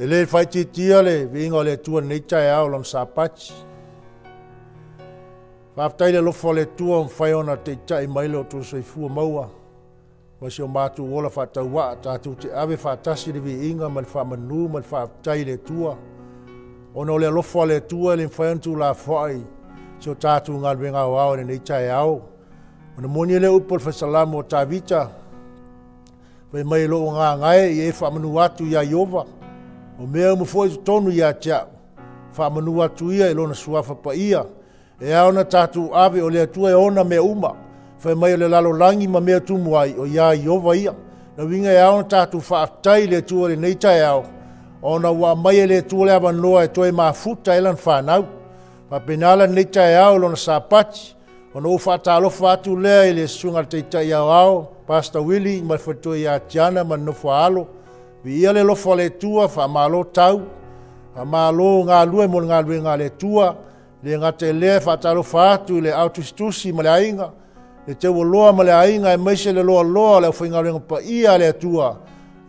le fai titia le vinga le tua nei tai au lon sapati. Whaftai le lofo le tua fai ona te tai mai leo tu soi fua maua. Masi o mātu ola whatau wa tātou te awe whatasi le vinga mal whamanu mal whaftai le tua. Ona o le lofo le tua le fai antu la whai. So tātou ngā luenga o au nei tai au. Ona moni le upol whasalamu o tā vita. Wai mai lo ngā ngai i e whamanu atu ia Iova. O mea mu foi tonu ia tia. Whamanu atu ia i lona suafa pa ia. E aona tātou awe o le atua e ona mea uma. Whai mai le lalo langi ma mea tumu ai o ia Iova ia. Na winga e aona tātou whaaftai le atua le neitai au. Ona wa mai le atua le awa noa e toi maa futa elan whanau. Pa penala neitai au lona sapati. Ona o whaatalofa atu lea i le sunga teitai au au. Pastor Willie ma whatoi a tiana ma nofo alo. Vi ia le lofo le tua wha malo tau. Wha malo ngā lue mo ngā lue ngā le tua. Le ngate lea whaatalofa atu le autistusi ma le ainga. Le te loa ma le ainga e maise le loa loa le whainga renga pa ia le tua.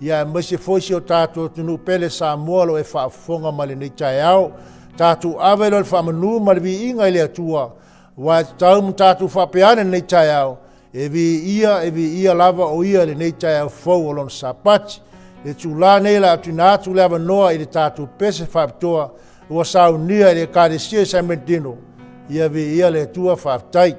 Ia e maise foisi o tātou tunu pele sa mua lo e whaafonga ma le neitai au. Tātou awe lo le whaamanu ma le vi inga i le tua. Wa tau mu tātou whapeane neitai au. E vi ia lava o ia le neitai au fau o lon sapati. Le tūlā nei la atu nātu le awa noa i le tātou pese whaapitoa. Ua sau nia i le kāresia San Bernardino. Ia vi ia le tua whaaptai.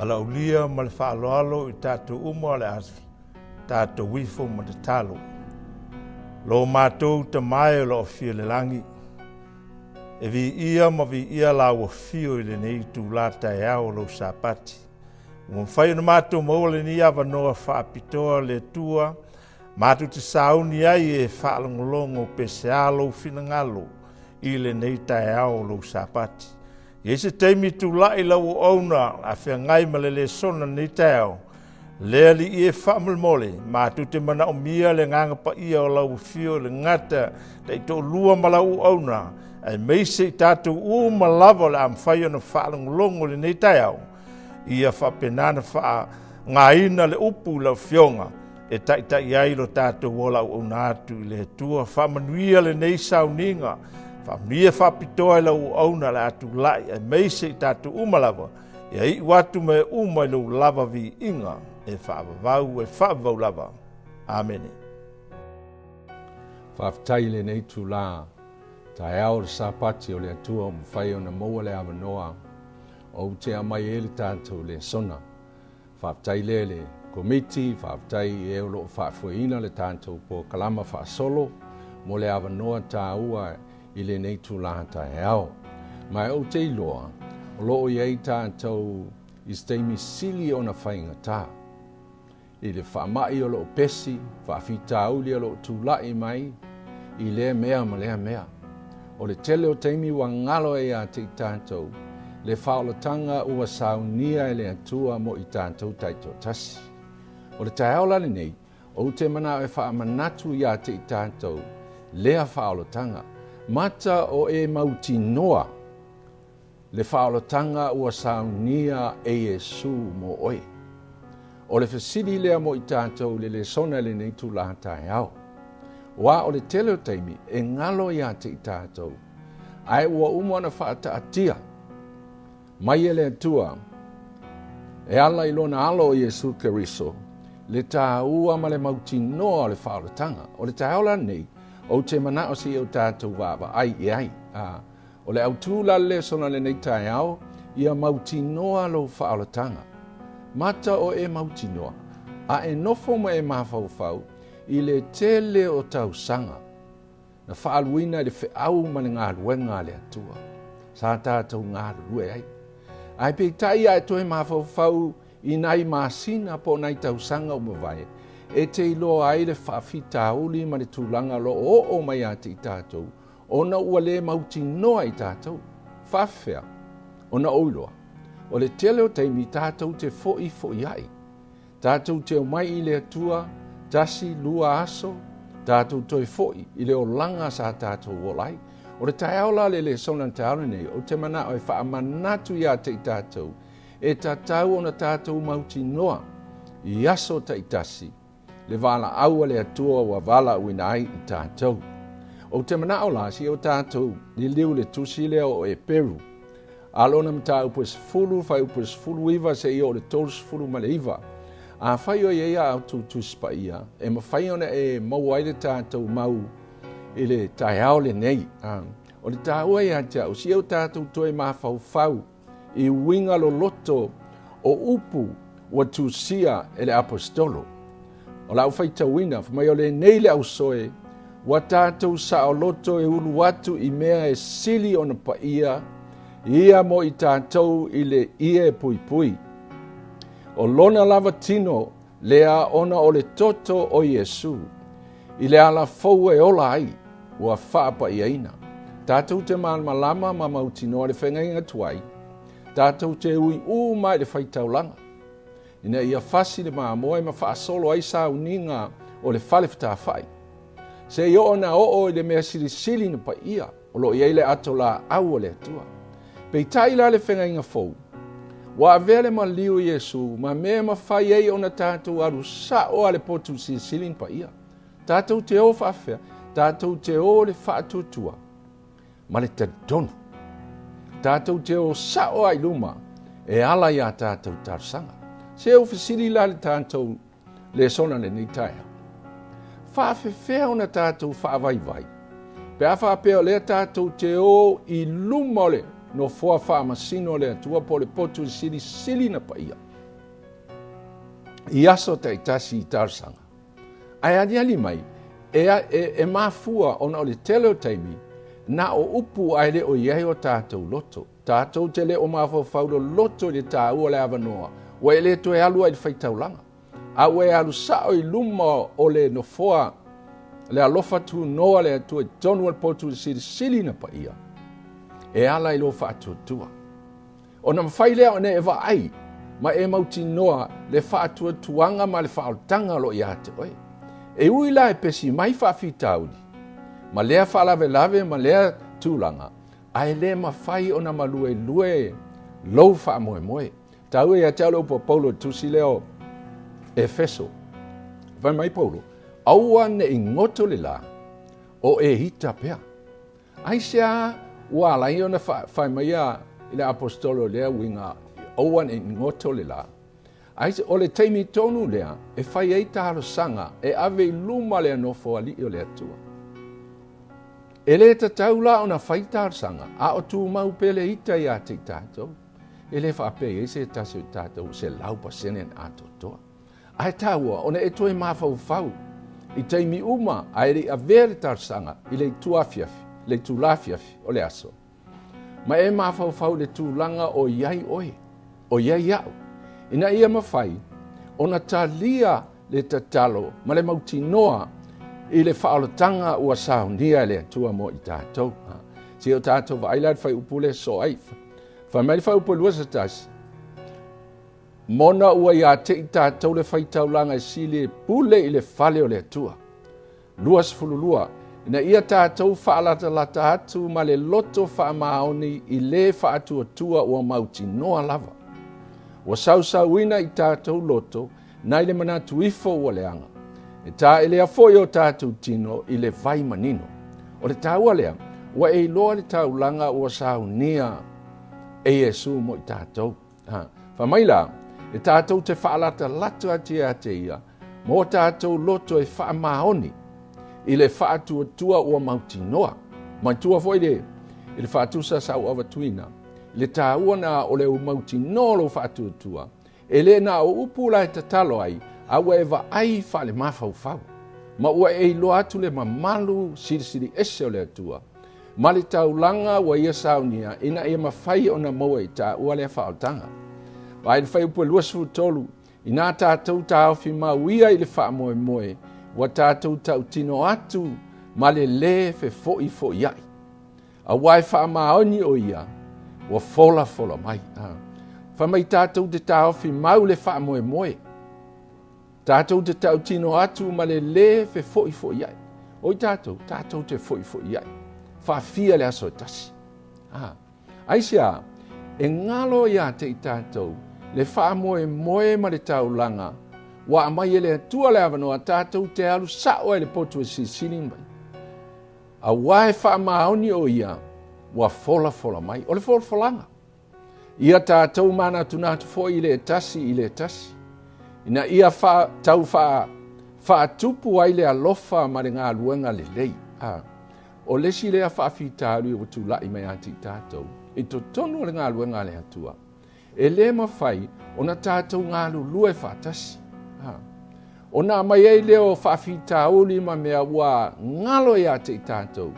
Alaulia ma le whaaloalo I tātou umo le afi, tātou wifo ma te talo. Lo mātou te mai o lo fia le langi. E vi ia ma vi ia la ua fio I le nei tu lata e ao lo sapati. Ua whai na mātou maua le ni awa noa whaapitoa le tua, mātou te sauni ai e whaalongolongo pe se alo fina ngalo i le nei tae ao lo sapati. Ie se teimi tu lai lau auna a whea ngai ma le sona nei tae ao, lea li i e whaamulmole, mātou te mana o mia le nganga pa ia o lau fio le ngata le to lua ma lau auna, ai meise i tātou u ma lava le am whai ana whaalongolongo le nei tae ao, ia whapenana wha ngā ina le upu lau fionga, e tai ai lo tātou o lau aunatu i le tua, whamanuia le nei sauninga, whamanuia whapitoa i lau auna le atu lai, e meise i tātou umalava, e i watu me umai lau lava vi inga, e whaavavau lava. Amen. Whaafitai le nei tu la, tae ao le sapati o le atua o mwhai o na maua le awa noa, o te amai e le tātou le sona. Whaafitai le komiti, whaafitai e o loo whaafuina le tātou po kalama whaasolo, mo le awa noa tā ua i le nei tu la tae ao. Mai o te iloa, o loo iei tātou i steimi sili o na whainga tā. I le whaamai o loo pesi, whaafita uli o loo tūlai mai, i lea mea ma lea mea. O le tele o teimi wa ngalo e a te tātou, le whaolatanga ua saunia e le atua mo i tātou taito tasi. O le tae aola le nei, o te mana e whaamanatu i a te tātou, lea whaolatanga, mata o e mauti noa, le whaolatanga ua saunia e Yesu mo oe. O le whasiri lea mo i tātou le sona le nei tu la tae au. Wa o le tele o teimi e ngalo i a te tātou, ai ua umana whaata atia, mai e le atua, e ala i lona alo o Yesu Keriso, le tā ua ma le mauti noa o le whaolatanga. O le taeola nei, o te mana o si o tātou wāwa, ai e ai. O le au tūla le sona le nei tae au, ia mauti noa lo whaolatanga. Mata o e mauti noa, a e nofo mo e mawhauwhau, i le tele o tau sanga. Na whaaluina i le whiau ma le ngā ruenga le atua. Sa tātou ngā rue ai. Ai pe tai ai toi mawhauwhau i nai māsina po nai tau sanga o mawai. E te iloa ai le whaafita uli ma le tūlanga lo o mai a te tātou. Ona ua le mauti noa i tātou. Whawhea. Ona oiloa. O le tele o teimi tātou te fo'i ai. Tātou te o mai i le atua, tasi lua aso, tātou toi fo'i i le o langa sa tātou o lai. O le tae aola le sonan te aole nei, o te mana o e whaamanatu i a te tātou, e tātou o na tātou mauti noa, i aso ta i tasi, le wala aua le atua wa wala uina ai i tātou. O te mana o lasi o tātou, li liu le tusi leo o e Peru, alona mta upes fulu, fai upes fulu iwa se i o le tolus fulu ma le iwa. A whai o ia au tu spa ia, e ma whai ona e mau aile tātou mau i le tae ao le nei. O le tāua ia te au, si au tātou toi mawhauwhau i winga lo loto o upu wa tu sia e le apostolo. O lau whai tauina, whamai o le nei le au soe, wa tātou sa o loto e ulu watu i mea e sili o na pa ia mo i tātou i le ia e pui pui. O lona lava tino lea ona o le toto o Yesu, i le ala fau e ola ai, ua whaapa i aina. Tātou te malama ma mautino le whengainga tuai, tātou te ui mai le whaitaulanga. Ina ia whasi le maamoe ma whaasolo ai sa uninga o le whale whai. Se i ona o i le mea sili na pa ia, o lo i eile ato la au o le atua. Pei taila le whengainga fau, wa vele ma liu Yesu, ma mea ma whai ei ona tātou aru sa o ale potu sili na pa ia. Tātou te o whawhea, tātou te o le whaatutua, ma le te donu. Tātou te o sa o ai luma, e ala ia tātou tarsanga. Se o whisiri la le tātou le sona le ni taia. Whaafewhea ona tātou whaavaivai. Pe a whaapea le tātou te o i luma le no fua whaamasino le atua po le potu sili na paia. I aso te itasi i tarsanga. Ai adiali mai, e mafua ona o le tele o teimi, na o upu aile o iei o tātou loto. Tātou te le o mawhawhau loto le tā ua le avanoa, ua e le toe alu ai le faitaulaga a ua e alusa'o i luma o le nofoa le alofa tunoa le atua i tonu o le potu le silisili na paia e ala i lo fa'atuatua ona mafai lea ona e va'ai ma e mautinoa le fa'atuatuaga ma le fa'alotaga lo iā te oe e ui la e pesi mai fa'afitauli ma lea fa'alavelave ma lea tulaga ae lē mafai ona maluelue lou fa'amoemoe tau ia te alo po Paulo tusi leo Efeso vai mai Paulo aua ne ingoto le la o e hita pea ai sea ua lai ona fai mai ia i le apostolo lea winga aua ne ingoto le la ai o le taimi tonu lea e fai ei talosanga e ave i luma le anofo ali o le atua e le tatau la ona fai talosanga a o tu mau pele hita ia te tatou e le whape e se tasi o tātou se lau pasene a totoa. Ai tāua, ona e toi mawhau i teimi uma a eri a vere tarsanga i le tuafiafi, le tulafiafi o le aso. Ma e mawhau le tūlanga o iai oe, o iai au. Ina ia mawhai, ona talia le tatalo ma le mautinoa i le whaalotanga ua saunia le atua mo i tātou. Si o tātou wa ailad whai upule so aifa. Whamai whau po lua sa tasi. Mona ua ia te i tātou le whaitaulanga i sili pule i le whale o le atua. Luas fululua, ina ia tātou whaalata atu ma le loto whaamaoni i le whaatuatua ua mauti noa lava. Ua sausauina i tātou loto, nai le manatu ifo ua leanga. E tā e lea foi o tātou tino i le vai manino. O le tāua lea, ua e loa le taulanga ua saunia e Yesu mo i tātou. Whamaila, e tātou te whaalata latu ati a te ia, mo tātou loto e whaamaoni, i le whaatuatua ua mauti noa. Mai tua foi le, i le whaatusa sau awa tuina, i le tāua na o le mauti noa lo whaatuatua, e le na o upula e tatalo ai, a ua e wa ai wha le mawhau. Ma ua e lo atu le mamalu siri ese o le atua. Ma le taulanga wa ia saunia ina ia mawhai o na maua i tā ua lea whaotanga. Wa le whai upo luasu tolu, ina tātou tāwhi mauia i le wha moe, wa tātou tau tino atu, ma le fe foi iai. A wai wha maoni o ia, wa fola mai. Wha mai tātou te tāwhi mau le wha moe. Tātou te tau tino atu, ma le fe foi iai. Oi tātou te foi iai. Whawhia le aso tasi. Aisia, e ngalo ia te i tātou, le wha moe ma le taulanga, wa amai ele atua le awanoa tātou te alu sao e le potu e sisini mai. A wae wha maoni o ia, wa fola mai, o le folanga. Ia tātou mana tunatu fo i le tasi. Ina ia tau wha tupu ai le alofa ma le ngā luenga le lei. O lesi lea whaafitaru o tūlai mai ati tātou. I to tonu le ngā luenga le atua. E le mawhai, o na tātou ngā lue whaatasi. O na mai ei leo whaafitaru li ma mea ua ngalo ia te tātou.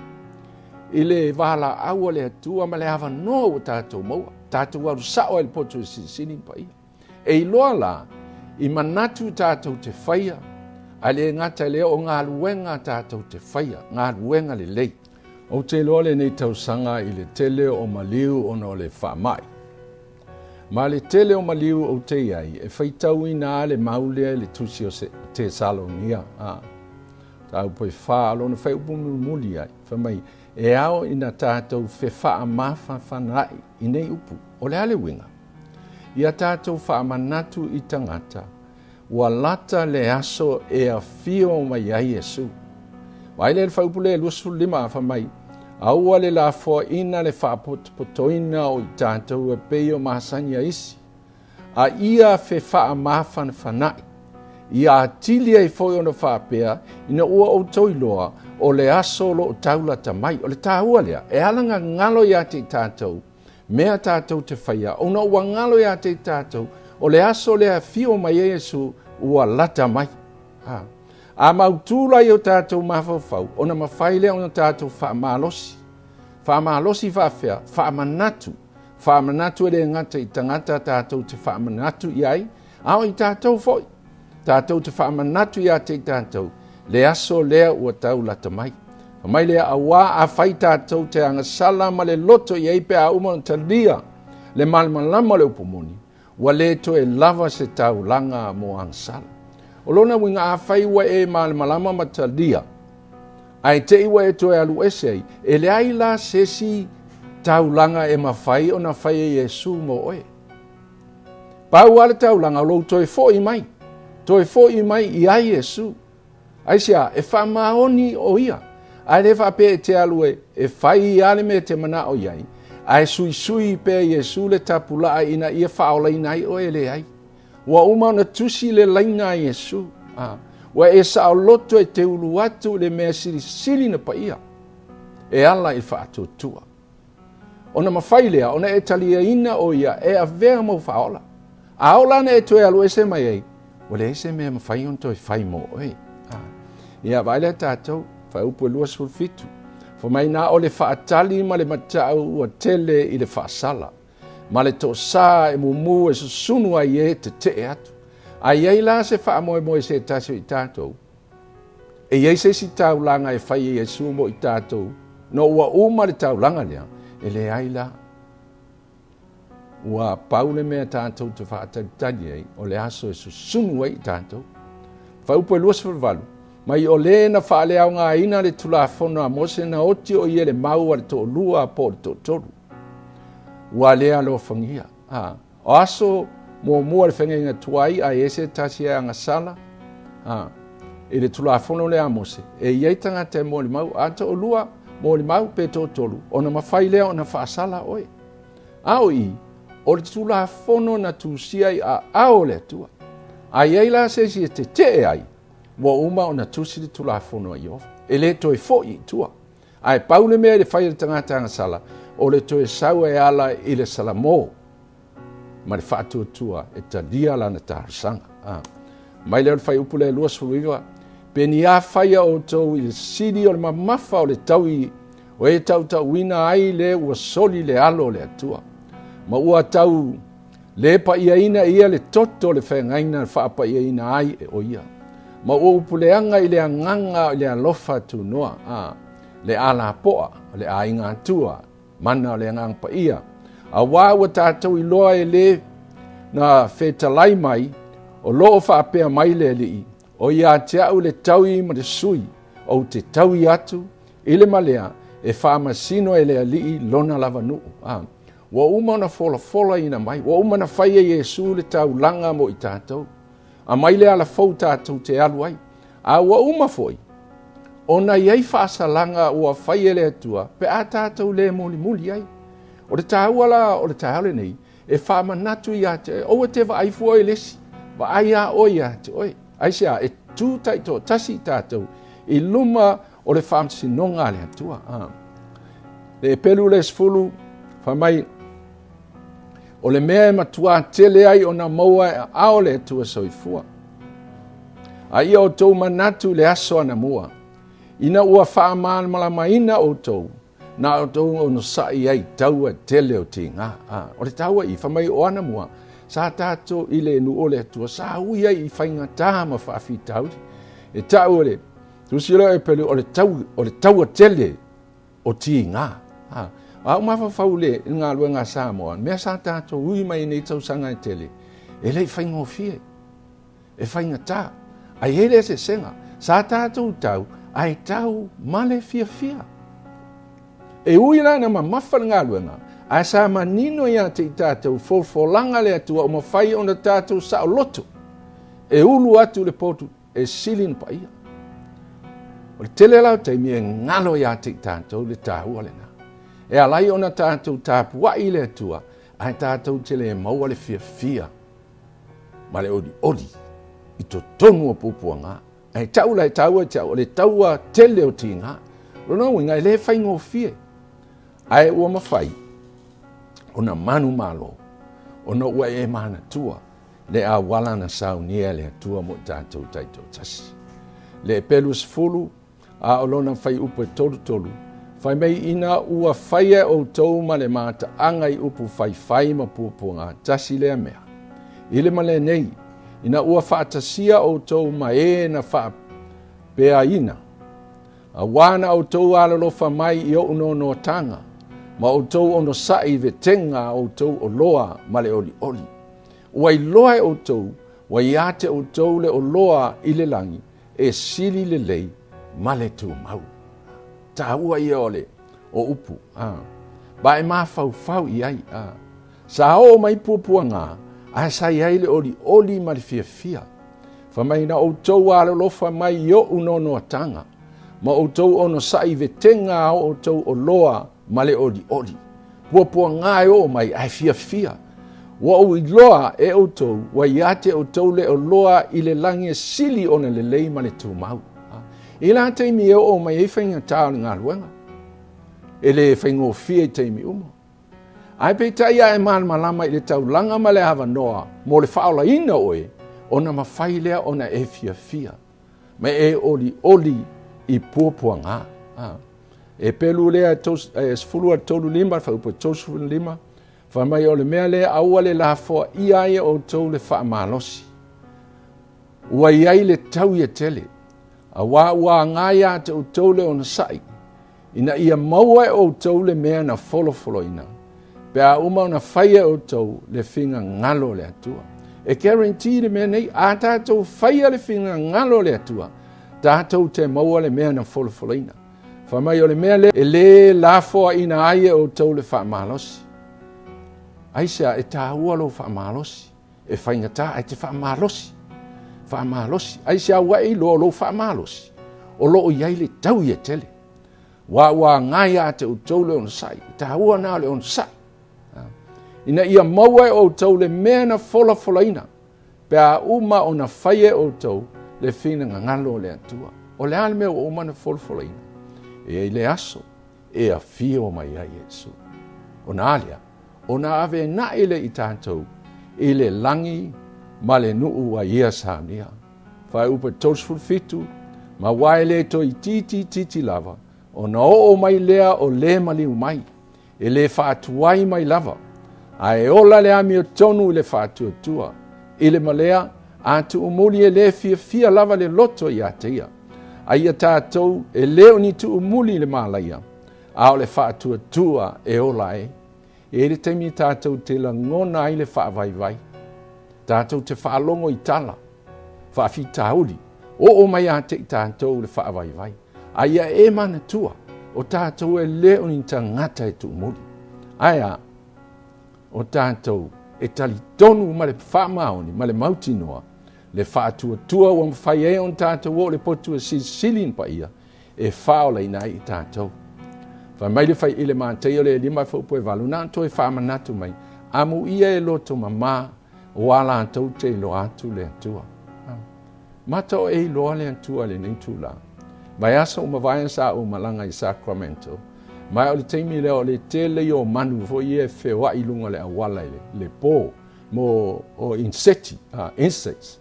I le wala aua le atua ma le hawa noa o tātou maua. Tātou waru sao el potu sini pa ia. E iloa la, i manatu tātou te whaia, a le ngata leo o ngā luenga tātou te whaia, ngā luenga le lei. O te loa le nei tausanga i le tele o maliu o no le whamai. Ma le tele o maliu o te iai, e whaitau ina le maulea le tusi o te Salonia. Tau poi wha alona whai upunu muli ai, whamai, e ao ina tātou whe wha mafa whanai i nei upu, o le ale winga. Ia tātou wha manatu i tangata, ua lata le aso e a fio mai ai Yesu. Wai le whaupule lusu lima whamai, aua le la fo ina le whapotoina o i tātou e peio mahasanya isi. A ia fe wha mafan whanai, ia atilia i foi ona whapea, ina ua o toiloa o le aso lo o taula tamai, o le tāua lea, e alanga ngalo ia te tātou, mea tātou te whaia, ona ua ngalo ia te tātou, o le aso lea fio mai Yesu ua lata mai. A mautula i o tātou mawhawhau, ona mawhaile o tātou whaamalosi. Whaamalosi whawhea, whaamanatu, whaamanatu e le ngata I tangata tātou te whaamanatu I ai, ao I tātou foi. Tātou te whaamanatu I a te tātou, le aso lea ua tau lata mai. Mai lea awa a whai tātou te angasala ma le loto I eipe a umana talia, le malamalama le upomoni, wa le to e lava se tau langa mo angasala. O lona winga a whai wa e malamalama ma talia, ai te iwa e to e alu esei, e le ai la sesi tau langa e mawhai o na whai e Yesu mo oe. Pau ale tau langa lo to e fo I mai, to e fo I mai I ai Yesu. Ai sia, e wha maoni o ia. Ai le wha pe te alue, e whai I ale me te mana o iai. Ai sui sui pe Yesu le tapula ina ia whaola inai o e le ai. Wa uma na tusi le laina Yesu. Wa e sa o loto e te ulu atu le mea sili na pa ia. E ala I wha atu tua. Ona mawhai lea, ona e talia ina o ia, e a vea mau whaola. A ola na e toe alu ese mai ei. Wa le ese mea mawhai on toi whai mo oi. Ia vaile tātou, whai upu e lua sulfitu. Fo mai nā o le whaatali ma le matau ua tele I le whaasala. Ma le tō sā e mumu e susunu ai e te atu. Ai ei la se wha moe se taso I tātou. E ei se si tau langa e whai e Yesu mo I tātou. No ua uma le tau langa lea. E le ai la. Ua paule mea tātou te whaatali ei. O le aso e susunu ai I tātou. Whai upu e lua sulfitu. Mai o le na whaale au ngā ina le tulafono a mose na oti o ie le mau a le tō lua a po le tō toru. Ua lea lo whangia. O aso mua le whangia tuai a ese tasi a ngasala. I le tulafono le a mose. E ieitanga te mo le mau. A tō lua mo le mau pe tō toru. O na mawhai lea o na whaasala oe. Ao I, o le tulafono na tūsiai a ao le tua. A ieila se si te te ai. Wa uma o na tusi le tulafono I ofa. E le toi fo I tua. Ai paule mea le whai le tangata sala. O le toi sau e ala I le salamo. Ma le whātua tua e ta dia lana tārsanga. Mai le whai upu le lua suiwa. Pe ni a whai o tau I le siri o le mamafa o le taui. O e tau wina ai le ua soli le alo le atua. Ma ua tau le pa ia ina ia le toto le whaingaina le whaapa ia ina ai e o ia. Ma ua upuleanga I le anganga I le alofa tu noa. Le ala poa, le a inga tua, mana le ngang pa ia. A wawa tātou I loa e le na whetalai mai, o loo whaapea mai le li. O ia te au le taui ma le sui, o te taui atu, I le malea, e whaamasino e le li lona lava nuu. Wa uma na fola ina mai, wa uma na whaia Yesu le tau langa mo I tātou. A mai le ala fau tātou te alu ai. A ua uma foi. O na iei whaasalanga ua whai ele atua, pe a tātou le muli ai. O le tāuala, o le tāule nei, e whaamanatu I a te, o te wa aifua e lesi, wa ai a oi a te oi. Aisia, e tūtai tō tasi tātou, I luma o le whaamsinonga le atua. Le pelu le sfulu, whamai, o le mea matua tele ai o na maua e ao le atua soifua. A ia o tau manatu le aso ana mua. Ina ua whaamaan malamaina o tau. Na o tau o no sai ai taua tele o te ngā. O le taua I whamai o ana mua. Sa tātou I le nu o le atua. Sa ui ai I whainga tāma whaafi tauri. E tau le. Tusira e pelu o le taua tele o te ngā. Au mafa faule ngā lua ngā Samoa. Mea sa tātou ui mai nei tau sanga I tele. E lei whainga o fie. E whainga tā. Ai hele se senga. Sa tātou tau. Ai tau male fia. E ui rana ma mawha ngā lua ngā. Ai sa manino ia te tātou. Folanga le atua o mawhai o na tātou sa o loto. E ulu atu le potu. E silin pa ia. O le tele lau te mea ngalo ia te tātou le tāhua le ngā. E alai ona tātou tāpua I le atua, ai tātou tele e maua le fia. Ma le odi, I to tonu o pupua ngā. Ai taula e taua e taua, le taua tele o ti ngā. Rono winga le whaingo fie. Ai ua mawhai, ona manu malo, ona ua e mana tua, le a wala na sau nia le atua mo tātou taito tasi. Le pelus fulu, a olona whai upo e tolu, Whai mei ina ua whaia o tau ma le mata angai upu whai ma pupunga tasi lea mea. Ile ma le nei, ina ua whaatasia o tau ma na wha pea ina. A wana o tau alalofa mai i o uno tanga, ma o tau ono sai ve tenga o tau o loa ma le oli oli. Ua i loa o tau, wa iate o tau le o loa i le langi, e sili le lei ma le tu mau. Ta ua i ole o upu. Ba e maa fau i ai. Sa o mai pupua ngā, a sa i ai le oli ma le fia. Fa mai na o tau alalofa mai i o uno tanga, ma o tau ono sai ve tenga o tau o loa ma le oli oli. Pupua ngā e o mai ai fia. Wa o i loa e o tau, wa iate o tau le o loa i le langi e sili ona le lei ma le tu mau. I la teimi e o mai e whainga tāo ni ngā luenga. E le whaingo fia i teimi umo. Ai pe taia e malama i le tau langa ma le hawa noa, mo le whaola ina oe, ona ma whai lea ona e fia. Me e oli i pua ngā. E pelu lea sfulua tolu lima, whaupa tosu lima, whamai o le mea lea aua le la foa i aia o tau le wha malosi. Ua iai le tau ia tele. A wā ngāia te o tau le ona sai. Ina ia maua e o tau le mea na folofolo ina. Pe a uma ona whaia o tau le whinga ngalo le atua. E guarantee le mea nei, a tātou whaia le whinga ngalo le atua. Tātou te maua le mea na folofolo ina. Whamai o le mea le, e le lafoa ina aia o tau le wha malosi. Aisea e tā ua lo wha malosi. E whaingata ai te wha malosi. Whaamalosi. Aisea wai lo whaamalosi. O lo iai le tau ia tele. Wa ngai a te o tau le on sai. Ta ua nā le on sai. Ina ia maua o tau le mea na fola ina. Pe a uma o na whaie o tau le whina ngalo le atua. O le ale mea o uma na fola ina. E le aso. E a fio mai ai Jesu. O na alia. O na ave na ele i tātou. I le langi ma le nuu wa ia sānia. Whai upa tōsful fitu, ma wai le to i titi lava, o na o mai lea o le maliu mai, e le whaatuai mai lava, a e ola le ami o tonu i le whaatu tua, i le malea, a tu umuli e le fia lava le loto i ateia, a ia tātou e leo ni tu umuli le malaia, a o le whaatu tua e ola e le teimi tātou te la ngona i le whaavaivai, tātou te whaalongo i tala, whaafitauri, o mai a te tātou le whaavaivai. Aia e mana tua, o tātou e leo ni ta ngata e tu umuri. Aia, o tātou e tali tonu ma le whaamaoni, ma le mautinoa, le whaatua tua o mwhai e on tātou o le potua silin pa ia, e whaola i nai i tātou. Wha mai le whai ile mātei o le lima whaupo e walu, nā toi whaamanatu mai, amu ia e loto mamā, o ala tau te lo atu le atua. Mata o e loa le atua le neitula. Mai asa o mawaian sa o malanga i Sacramento. Mai o le teimi leo le tele o manu fo i e whewa i lunga le awala le pō mo o insects.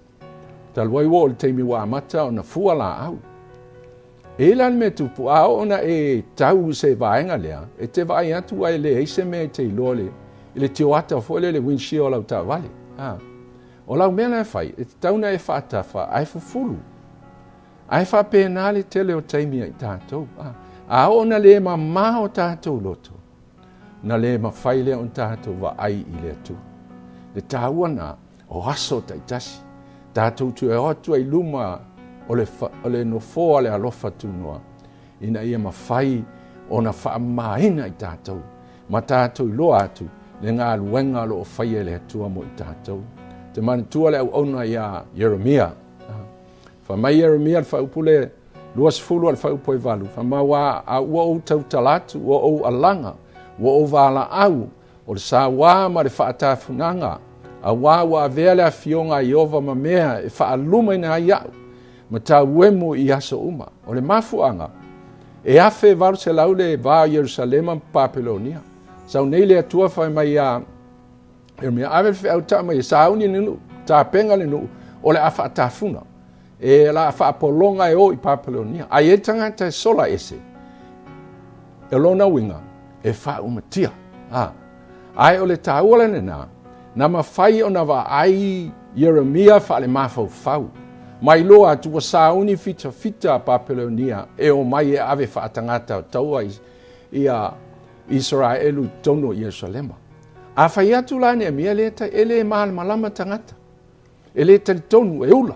Talwai wo o le teimi wa mata o na fuala au. E lan me tupu a ona e tau se vaenga lea. E te vai atu ai le eise me te loa le tioata fo le windshield au ta vale. O lau mea lai whai, e tauna e whaatafa, ai fufuru. Ai whapena le tele o taimia i tātou. A ona le ma maha o tātou loto. Na le ma whai le on tātou wa ai i le atu. Le tāua nā, o aso taitasi. Tātou tu e otu ai luma o le no fōa le alofa tunua. Ina ia ma whai o na whaamaina i tātou. Ma tātou i loa atu. Le ngā luenga lo o whaia le atua mo i tātou. Te mani tua le au auna ia Jeremia. Wha mai Jeremia le whaupule luas fulu al whaupo i walu. Wha mai wā a ua o tau talatu, ua o alanga, ua o wala au, o le sa wā ma le whaatafunanga, a wā vea le a fionga i ova ma mea e whaaluma ina ai au, ma tā uemu i aso uma. O le mafuanga, e afe waru se lau le vā Jerusalema Papelonia. Sau nei le atua whai mai a Jeremia, awe whi au ta mai sauni ninu, ta penga le nu, o le afa atafuna. E la afa apolonga e o i Papelonia. Ai e tangata e sola ese. e lona winga e wha umatia. Ai o le tāua nena, na mawhai o na wa ai Yeremia wha le mawhau whau. Mai loa atu wa sauni fita Papelonia e o mai e ave wha tangata taua ia Israelu tono Yerusalema. A whai atu la ne mia le ta ele malama tangata. Ele ta tonu e ula.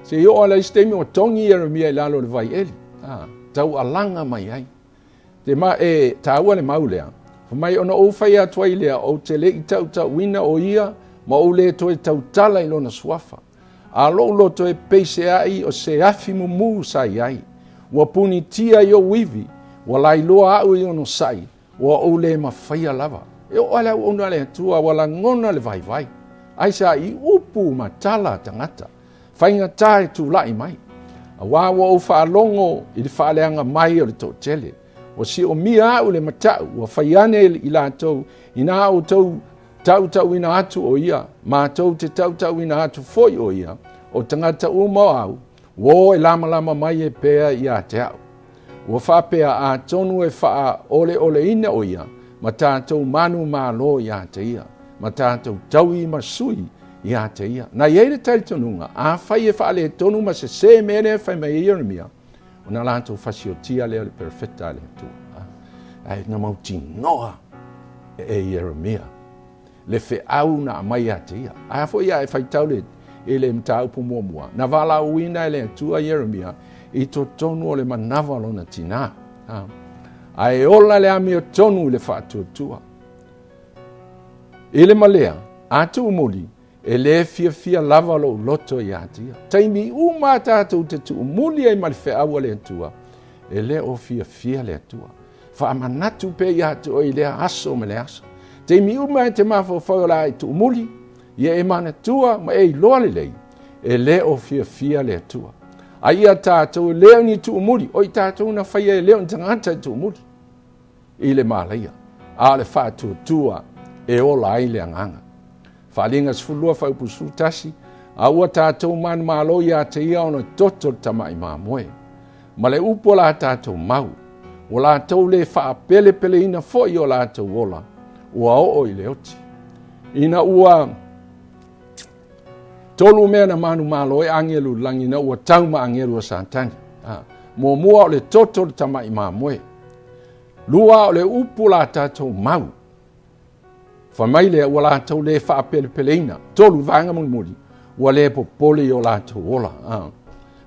Se yo ala istemi o tongi Yeremia lalo le vai eli. Tau alanga mai ai. Te ma e tāua le maulea. Mai ona o whai atu ai lea o te le i tau wina o ia ma o le toi tau tala i lona suafa. A lo to e peise ai o se afi mumu sai ai. Wa puni tia yo wivi. Wa lai loa au i ono sai. Wa o le mawhaia lava. E o ala ona le tua wala ngona le vai vai. Ai sa i upu ma tala tangata. Whainga tae tu lai mai. A wawa o whaalongo i le whaaleanga mai o le tau tele. Wa si o mia au le matau. Wa whaiane i la tau. Ina o tau ina atu o ia. Ma tau te tau ina atu foi o ia. O tangata umau au. Wo e lama mai e pea ia te au. Wa whapea a tonu e wha ole ina o ia. Ma tātou manu mā lo ia te ia. Ma tātou taui ma sui ia te ia. Na iere tai tonunga, a whai e whaale tonu ma se mene whai mai Yeremia. O na lantou whasio tia leo le perfecta le tu. Ai na mauti noa e Yeremia. Le fe au na mai a te ia. A fo ia e whai tau le ele mtau pu mua. Na wala uina ele tua Yeremia i to tonu o le manawa lona tina. Ai ola le ami o tonu le whātua. Ele malea, atu umuli, e le fia lava lo loto i atia. Taimi uma tātou te tu umuli ai mali whaawa le atua. E le o fia le atua. Whaamanatu pe i atu o i le aso me le aso. Taimi uma e te mawha whaola i tu umuli. Ia e mana tua ma e loa le lei. E le o fia le atua. A ia tātou leo ni tu umuri. O i tātou na whaia e leo ni tangata i tu umuri. I le mālaia. A le whātua tua e ola ai le anganga. Whalinga sfulua whaupusu tasi. A ua tātou manu mālo ia te ia ona toto tamai mā moe. Ma le upo la tātou mau. O la tau le wha pele ina fo i o la tau ola. Ua o i le oti. Ina ua tolu mea na manu malo e angelu langi na ua tau ma angelu a santani. Mua o le toto tamai mā moe. Lua o le upu la tātou mau. Whamai le ua la tau le wha pele ina. Tolu vanga mungmuri. Ua le popole o la tau ola.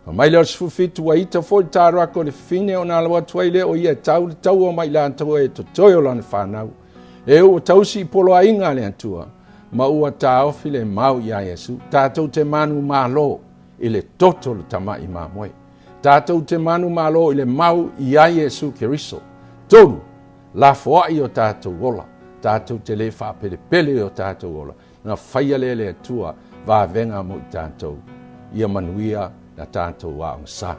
Whamai le o sifufitu wa ita fo tāruako le fine o nā lawa tuaile o ia tau o mai la tau e to toyo lana whanau. E o tau si polo a inga le antua. Ma ua tāofi le mau ia Yesu. Tātou te manu mālo i le toto le tamai mā moe. Tātou te manu mālo i le mau ia Yesu Keriso. Tolu, la foai o tātou ola. Tātou te le wha pele o tātou ola. Na whaia le atua vā venga mo i tātou. Ia manuia na tātou waong sa.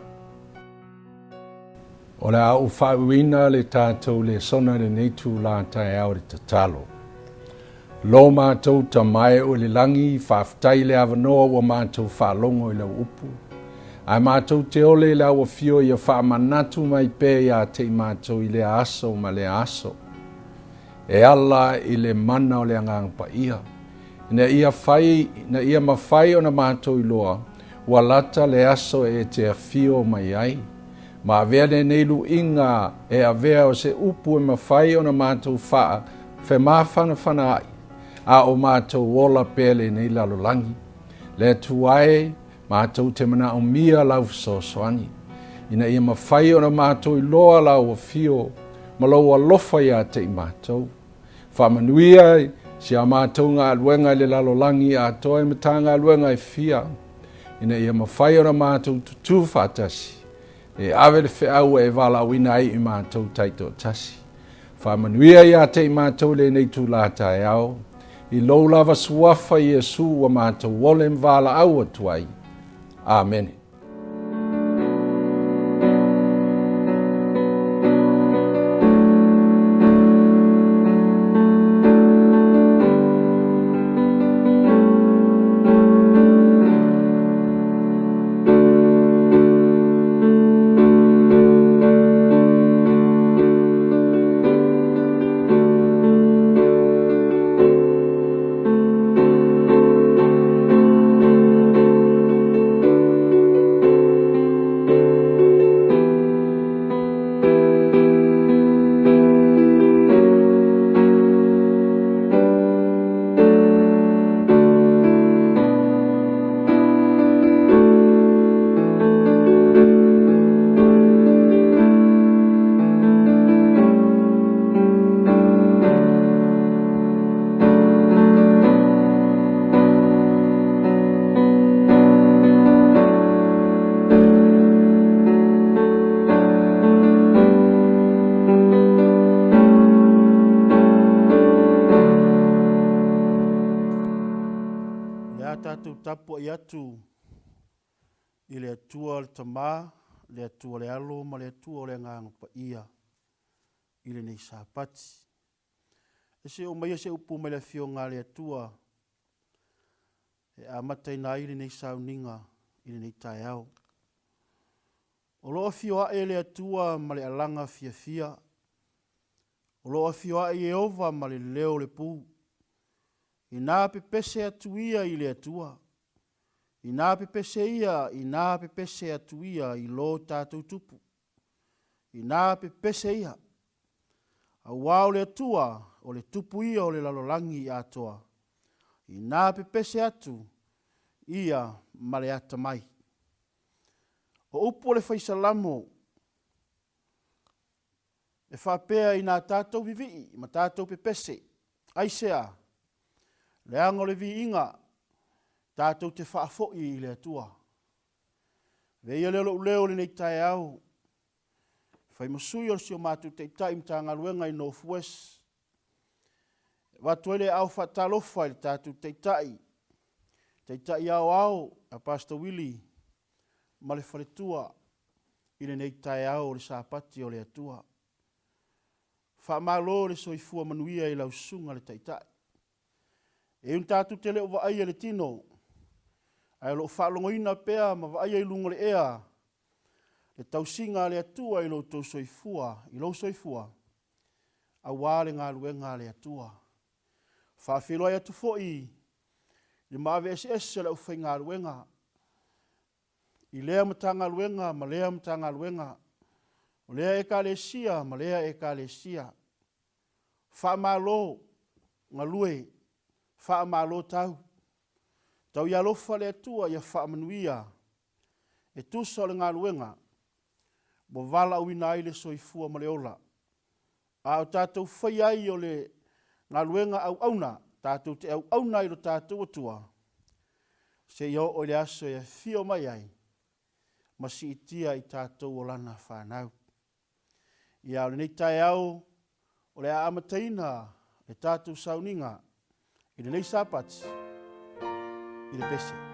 O le au whauina le tātou le sona le neitu la tai au le tatalo. Lo mātou ta mai o le langi, whaftai le awanoa wa mātou whalongo i le upu. Ai mātou te ole le awa fio i a whamanatu mai pē ia te mātou i le aso ma le aso. E ala i le mana o le angangpa ia. Na ia mawhai o na mātou i loa, wa lata le aso e te a fio mai ai. Ma avea ne neilu inga e avea o se upu e mawhai o na mātou wha, whe mawhana ai. A o mātou wola pele nei lalolangi. Le tuae, mātou te mana o mia lau soani. Ina ia mawhai o na mātou i loa lau o fio, ma lau a lofa ia te i mātou. Whamanuia si a mātou ngā luenga le lalolangi a toi mata ngā luenga i fia. Ina ia mawhai o na mātou tutu whatasi. E awe le whiau e wala wina ai i mātou taito tasi. Whamanuia ia te i mātou le nei tu lātai au. I lou lava suafa Yesu wa mātou wole mvala au atuai. Amen. tātou tapu i atu i le atua le tamā, le atua le alo, ma le atua o le ngāngu pa ia i le nei sāpati. E se o mai se upu mai le fio ngā le atua e amatai nā i le nei sauninga i le nei tai au. O loa fio a e le atua ma le alanga fia fia. O loa fio a e ova ma le leo le pū. I nā pepese atu ia i le atua. I nā pepese ia, i nā pepese atu ia i lo tātou tupu. I nā pepese ia. A wao le atua o le tupu ia o le lalolangi i atoa. I nā pepese atu ia ma le atamai. O upo le whaisalamo e whapea i nā tātou vivi, ma tātou pepese. Aisea, le ango le vi inga, tātou te whaafoi i le atua. Veia leo leo le nei tai au. Whai masui o si o mātou te tai mta ngā luenga i North West. Watu ele au whatalofa i tātou te tai. Te tai au au a Pastor Willie. Ma le whaletua i le nei tai au o le sāpati o le atua. Whamalo le soifua manuia i lau sunga le tai tai. E un tātou te leo wa aia le tino. Ai lo whalongoina pea ma wa aia i lunga le ea. Le tausinga le atua i lo tau soifua, i lo soifua. A wale ngā luenga le atua. Whawhilo ai atu foi. I mawe SS le ufai ngā luenga. I lea matanga luenga, ma lea matanga luenga. O lea e ka le sia, ma lea e ka le sia. Whamalo ngā lue, whamalo tau. Tau ia lofa le atua ia whamanuia. E tusa le ngā luenga. Bo vala uina ai le soifua ma le ola. A o tātou whai ai o le ngā luenga au auna, tātou te au auna i lo tātou atua. Se iau o le aso e fio mai ai, ma si itia i tātou o lana whanau. Ia o le nei tai au, o le a amataina, le tātou sauninga, i le nei sāpati, i le pese.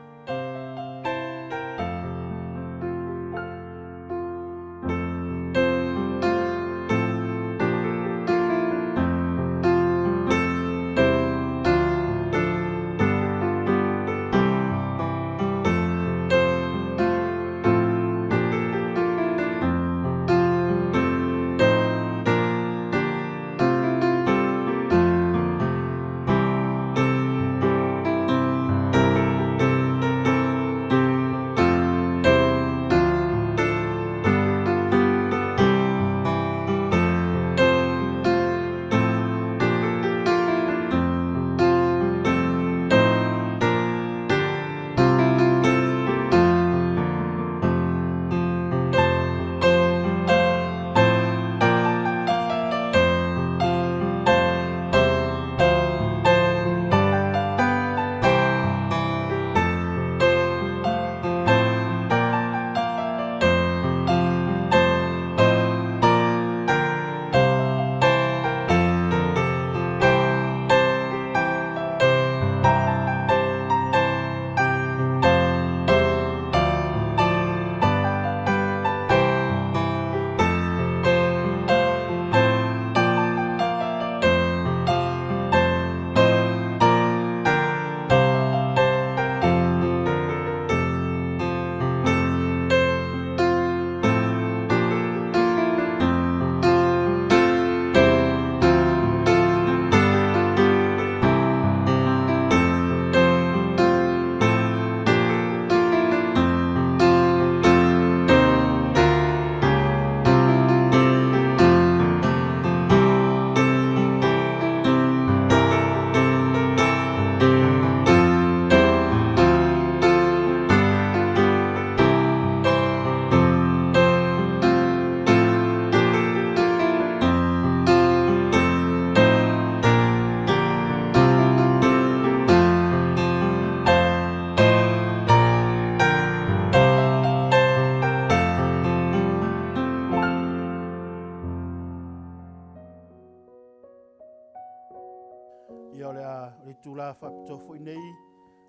Ia o le tūla whapitofu i nei,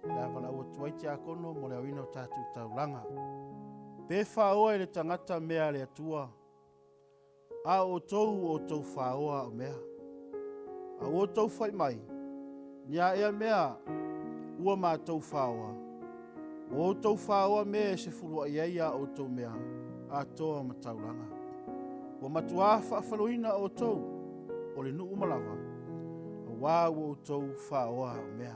Le avala ua tuai te akono mo le awina o tātou taulanga. Pe whaoa i le tangata mea le atua. A o tou whaoa o mea. A o tou whai mai. Nia ea mea ua mātou whaoa. O tou whaoa mea se furua iaia o tou mea. A toa mataulanga. O matua whaafaloina o tou. O le nuu malawa. A wā o tou whaoa o mea.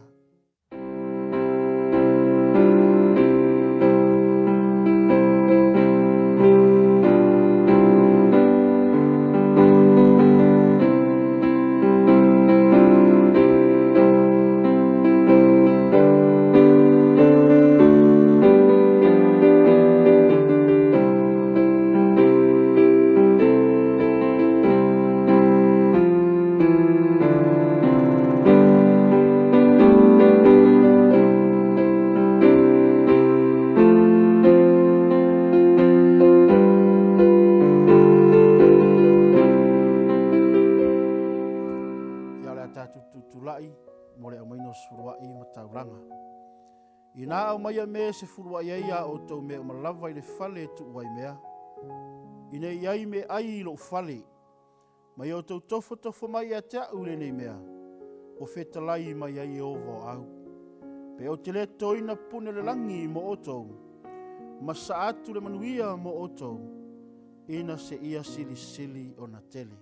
Ina au mai me se furua ia o tau me o malawa i le fale tu uai mea. Ina iai me ai lo fale. Mai o tau tofo mai a te au le nei mea. O fetalai mai ai o vo au. Pe o te le toina pune le langi mo o tau. Ma sa atu le manuia mo o tau. Ina se ia sili o na tele.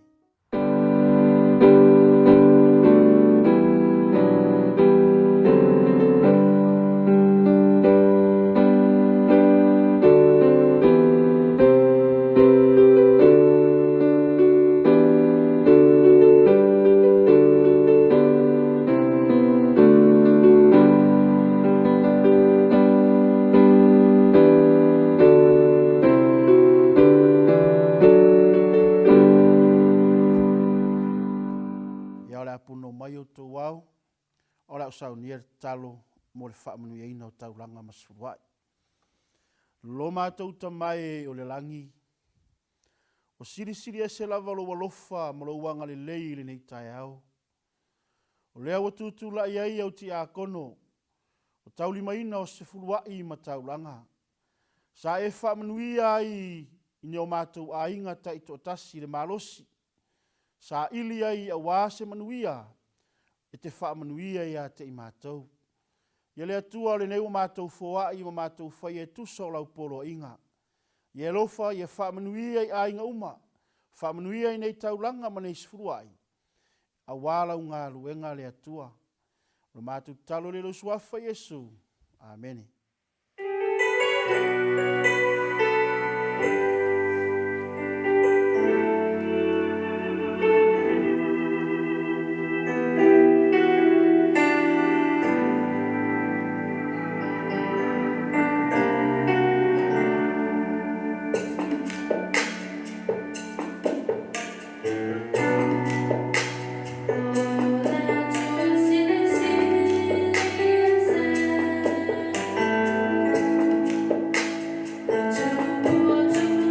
Sau nia talo mo le whaamanu ina o taulanga masfuruai. Lo mātou tamai o le langi. O siri e se lava lo walofa mo lo wanga le lei le nei tai au. O lea wa tutu la iai au ti a kono. O tauli maina o se furuai ma taulanga. Sa e whaamanu ai i o mātou a inga ta i tasi le malosi. Sa ili ai a wāse manuia. E te whaamanuia ia te i mātou. Ia lea tua le neu mātou fōa i mātou whai e tuso lau polo inga. Ia lofa ia whaamanuia i a inga uma. Whaamanuia i nei taulanga ma nei sfuruai. A wālau ngā luenga lea tua. Lo mātou talo le lo suafa Yesu. Amen. To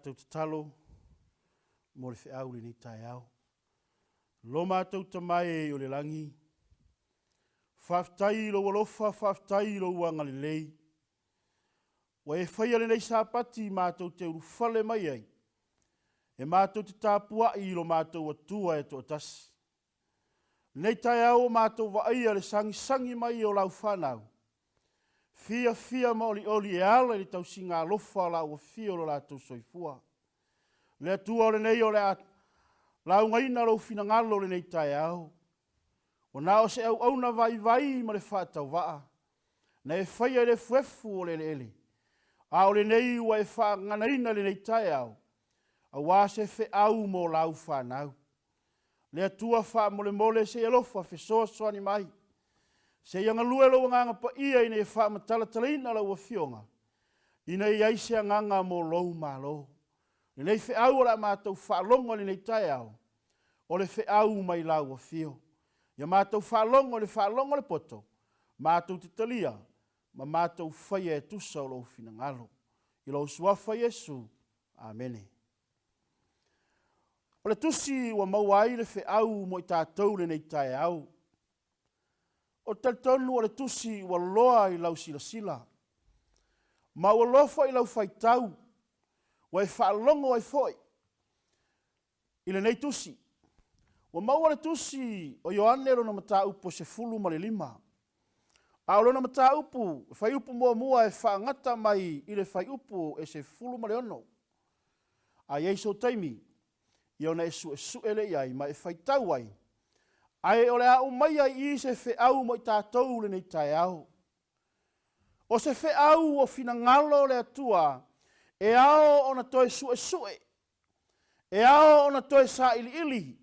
tātou te talo, mo le whiau le ni tai au. Lo mātou tamai e o le langi, whaftai lo walofa, whaftai lo uanga le lei. Wa e whaia le nei sāpati mātou te uru whale mai ai. E mātou te tāpua i lo mātou atua e to tasi. Nei tai au mātou wa aia le sangi mai o lau whanau. Fia ma oli e ala li tau singa lofa lau o fia o lo lātou soifua. Le atua o le nei o le lau ngaina lo fina ngalo le nei tai au. O na o se au na vai ma le whātau waa. Na e whaia le fuefu o le ele. A o le nei ua e wha nganaina le nei tai au. A wā se fe au mo lau whanau. Le atua wha mole se elofa fe soani mai. Se ianga lue lo nganga pa ia ina e wha matalatalina lau a fionga. Ina i aise a nganga mo lou malo. Le nei fe au la mātou wha longa le nei tai au. O le fe au mai lau a fio. Ia mātou wha longa le poto. Mātou te talia. Ma mātou whaia e tusa o lau fina ngalo. I lau suafa Yesu. Amene. O le tusi ua mauai le fe au mo i tātou le nei tai au. O taltonu o le tusi ua loa i lau sila. Ma ua lofa i lau faitau. Ua e whaalongo ai foi. I le nei tusi. Ua maua le tusi o Ioane lo na mata upo se fulu ma le 5. A o lo na mata upu, fai upu mua e whaangata mai i le fai upu e se fulu ma le 1. A Yeso taimi. Ia na e suele iai, ma e whaitau ai. Ai o le au mai ai i se fe au mo i tātou le nei tai au. O se fe au o fina ngalo le atua, e ao o na toe sue. E ao o na toe sa ili.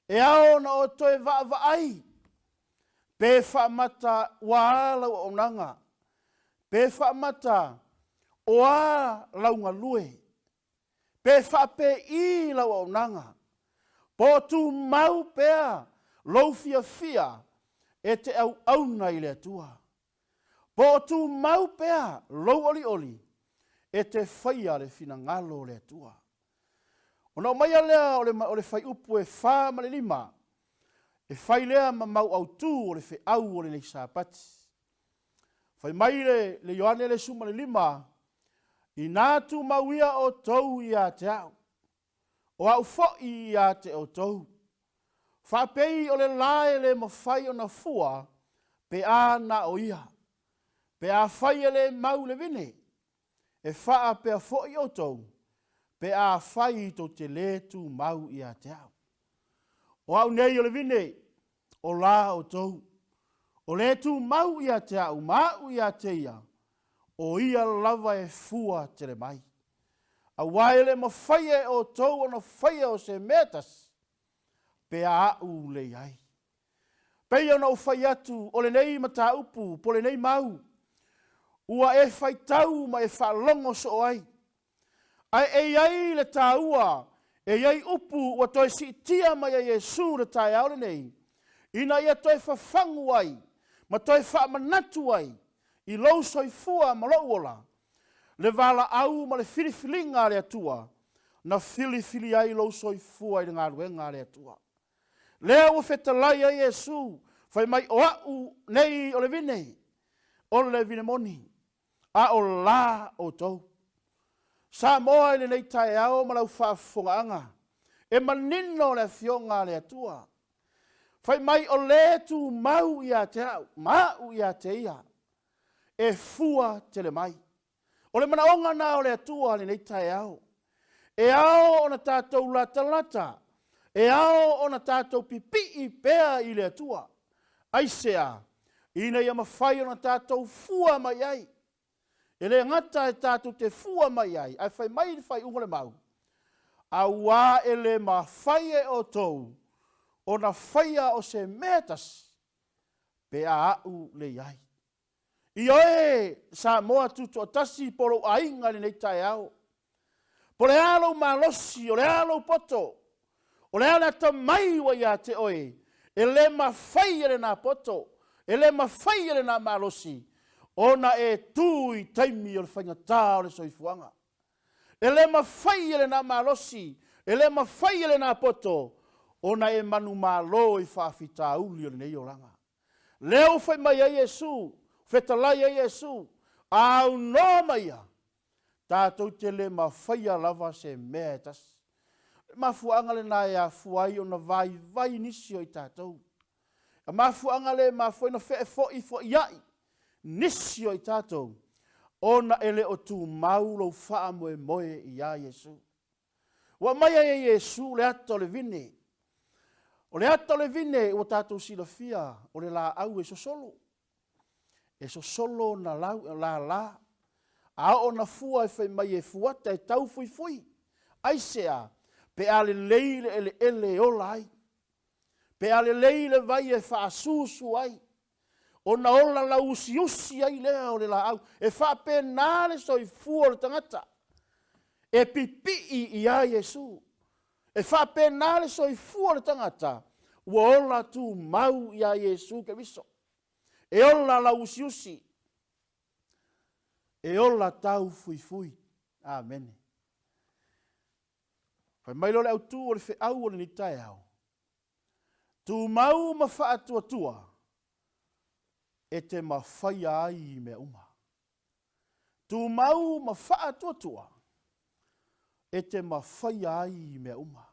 E ao na o toe va ai. Pe whaamata waala o nanga. Pe whaamata o a launga lue. Pe whape i lau au nanga. Po tu mau pea, lou fia, e te au nei le atua. Po tu mau pea, lou oli, e te whaia le fina ngalo le atua. O na mai lea o le whai upu e wha ma le 5, e whai lea ma mau au tū o le whi au o le nei sāpati. Whai mai le Ioane le suma le 5, I nātu mauia o tau I a te au. O au fōi I a te o tau. Whapei o le lae le mawhai o na fua, pe a na o ia. Pe a whai le mau le vine. E wha pe a fōi o tau. Pe a whai to te le tu mau I a te au. O au nei o le vine, o la o tau. O le tu mau I a te au, mau I a te ia. O ia lava e fua tere mai. A waele ma whaia o tau ana whaia o se metas. Pe a au le ai. Pei ana o whai atu o le nei mata upu, po le nei mau. Ua e whai tau ma e whalongo so ai. Ai ai le taua, e ai upu ua toi si tia mai a Yesu le tai au le nei. Ina ia toi whawhangu ai, ma toi whamanatu ai. I lau soifua ma lau ola. Le vala au ma le filifilinga le atua. Na filifili ai lau soifua I ngā ruenga le atua. Lea ua whetalai a Yesu. Whai mai o au nei o le vine. O le vine moni. A o la o tau. Sa moa le nei tai au ma lau whaafonga anga. E manino le fionga le atua. Whai mai o le tu mau I a te au. Mau I a te ia. E fua tele mai. O le manaonga na o le atua le nei tai au. E ao o na tātou lata. E ao o na tātou pipi I pea I le atua. Aisea, ina ia mawhai o na tātou fua mai ai. E le ngata e tātou te fua mai ai. Ai whai mai whai unga le mau. A wā e le mawhai e o tou. O na whaia o se metas. Pe a au le ai. I oe sa moa tutu o tasi polo ainga ni nei tai au. Po le alo malosi, o le alo poto. O le ala ta mai wa ia te oe. E le mawhai ele na poto. E le mawhai ele na malosi. Ona e tui taimi o le whaingatā o le soifuanga. e le mawhai e le nā malosi, e le mawhai e le nā poto, ona e manu malo i whawhita uli o le nei o langa. Leo whai mai a Iesu, whetalai a Iesu, au no mai a, tātou te le mawhai a lava se mea tasi. Mafuanga le nā e a fuai o na vai nisi o i tātou. A mafuanga le mafoi na whee fo iai, nisi o i tātou. Ona ele o tū maulo wha moe moe i a Iesu. Wa mai a Iesu le ato le vine. O le ato le vine o tātou silafia, o le la au e so solo. E so solo na la. A o na fua e whai mai e fuata e tau fui. Aisea, pe ale leile ele o lai. Pe ale leile vai e wha susu ai. O na ola la usi ai lea o le la au. E wha pe nare so i fua le tangata. E pipi i a Iesu. E wha pe nare so i fua le tangata. Ua ola tu mau i a Iesu ke viso. E ola la usi. E ola tau fui. Amen. Pai mailo le au tu o le fe au o le ni tae au. Tu mau ma wha atua. E te ma whai ai me uma. Tu mau ma wha atua. E te ma whai ai me uma.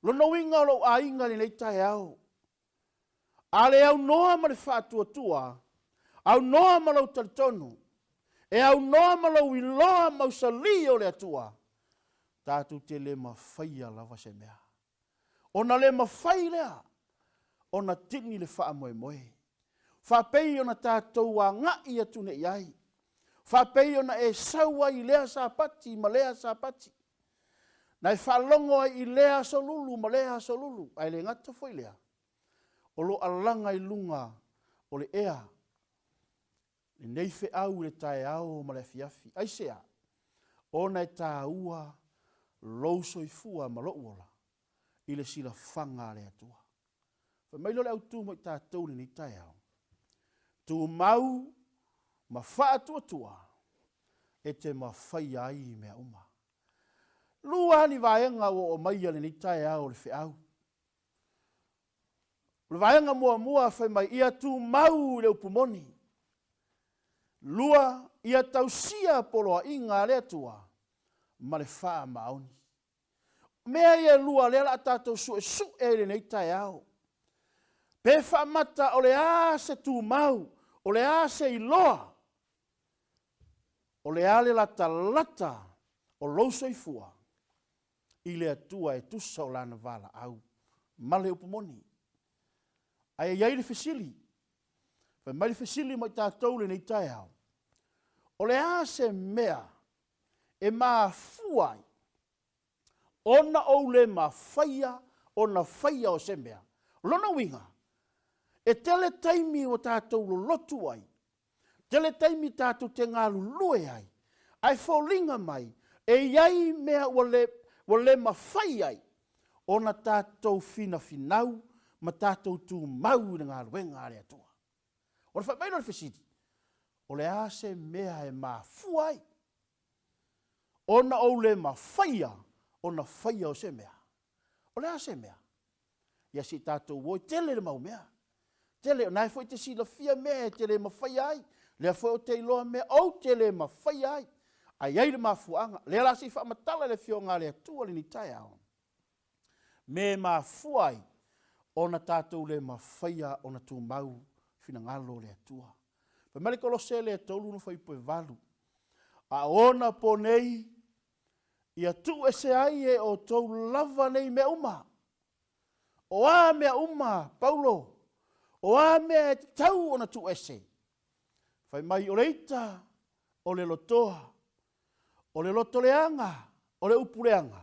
Lono winga lo a inga ni nei tae au. Ale au noa ma le wha atua. Au noa ma lau taritonu. E au noa ma lau iloa mausali o le atua. Tātou te le ma whai a lava se mea. Ona le ma whai lea. Ona tini le wha moe moe. Whapei ona tātou a ngai atu ne iai. Whapei ona e saua i lea sāpati, ma lea sāpati. Nai whalongo ai i lea solulu, ma lea solulu. Ai le ngata foi lea. O lo alanga i lunga o le ea. Le neife au le tae au ma le fiafi. Ai sea, ona e tā ua louso i fua ma lo uola. I le sila whanga le atua. Mailo le au tū mo i tātou ni tae au. Tu mau ma wha tua. E te ma whai ai mea uma. Lua ni vaenga o mai ale ni tae au le whi au. Le vaenga mua whai mai ia tu mau le upumoni. Lua ia tausia poloa inga le atua. Ma le wha maoni. Mea ia lua le ala tātou su e le nei tae au. Pe wha mata o le ase tu mau, o le ase i loa, o le ale lata o louso i fua, i le atua e tusa o lana vala au, male upumoni. Ai iai le fesili, whai mai le fesili mai tātou le nei tae au. O le ase mea, e maa fuai, ona o le ma whaia, ona whaia o se mea. Lona winga, e tele taimi o tātou lo lotu ai. Tele taimi tātou te ngā lulue ai. Ai fōlinga mai. E iai mea wale ma whai ai. O na tātou fina finau. Ma tātou tū mau na ngā luenga rea tua. O le whai maino le whesiti. O le ase mea e ma fuai. O na o le ma whaia. O na whaia o se mea. O le ase mea. Ia si tātou woi tele le mau mea. Tele, nai foi te sila fia mea, tele ma whai ai. Lea foi o te iloa mea, au tele ma whai ai. Ai ai le ma fuanga. Lea la si whaamatala le fio ngā lea tua le ni tai au. Me ma fuai, ona tātou le ma whaia, ona tū mau, fina ngalo lea tua. Pa mali kolose lea tolu no whai poe valu. A ona po nei, ia tu e se ai e o tau lava nei mea uma. O a mea uma, Paulo. O a mea e tau ona tu ese. Whai mai o leita, o le lotoa, o le lotoleanga, o le upuleanga.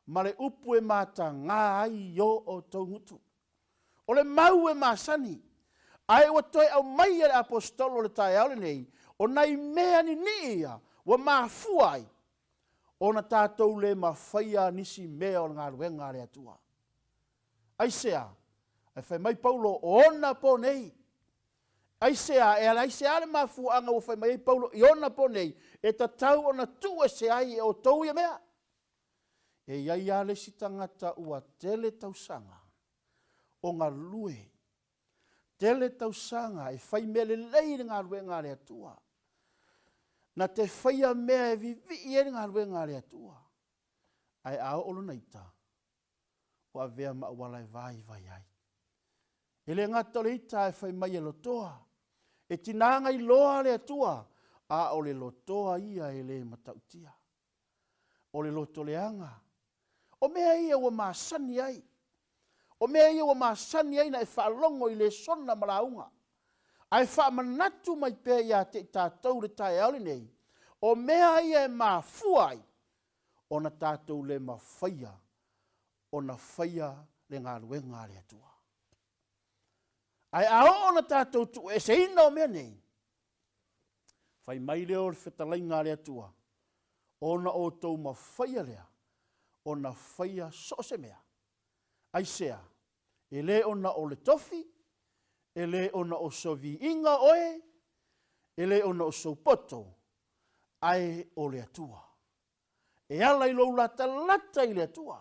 Ma le upu e mata ngā ai yo o tau ngutu. O le mau e masani. Ai o toi au mai e apostolo le tae au le nei, o nai mea ni ia, wa maa fuai. O na tātou le ma whaia nisi mea o ngā ruenga rea tua. Ai sea, ai whai mai Paulo o ona po nei. Ai sea, e ala se ale mafu anga o fai mai Paulo, i ona ponei, e ta tau ona tu e se ai e o tou ia mea. E iai ale si tangata ua tele tausanga, o ngā lue, tele tausanga, e fai mele leire ngā lue ngā rea tua. Na te whaia mea e vivi i ere ngā lue ngā rea tua. Ai ao olo naita, o a vea ma wala e vai ai. E le ngata le ita e whai mai e lotoa. E tinanga i loa le atua, a o le lotoa ia e le matautia. O le loto leanga. O mea ia ua maasani ai. O mea ia ua maasani ai na e whaalongo i le sona malaunga. Ai whaamanatu mai pēr ia te tātou le tae aole nei. O mea ia e maafuai. O na tātou le mawhaia. O na whaia le ngā luenga le atua. Ai ao ona tātou tu e se ina o mea nei. Whai mai leo le whetalai ngā rea tua. Ona o tau ma whaia lea. Ona whaia so se mea. Ai sea. E le ona o le tofi. E le ona o sovi inga oe. E le ona o sopoto. Ai o le atua. E ala i lo lata i le atua.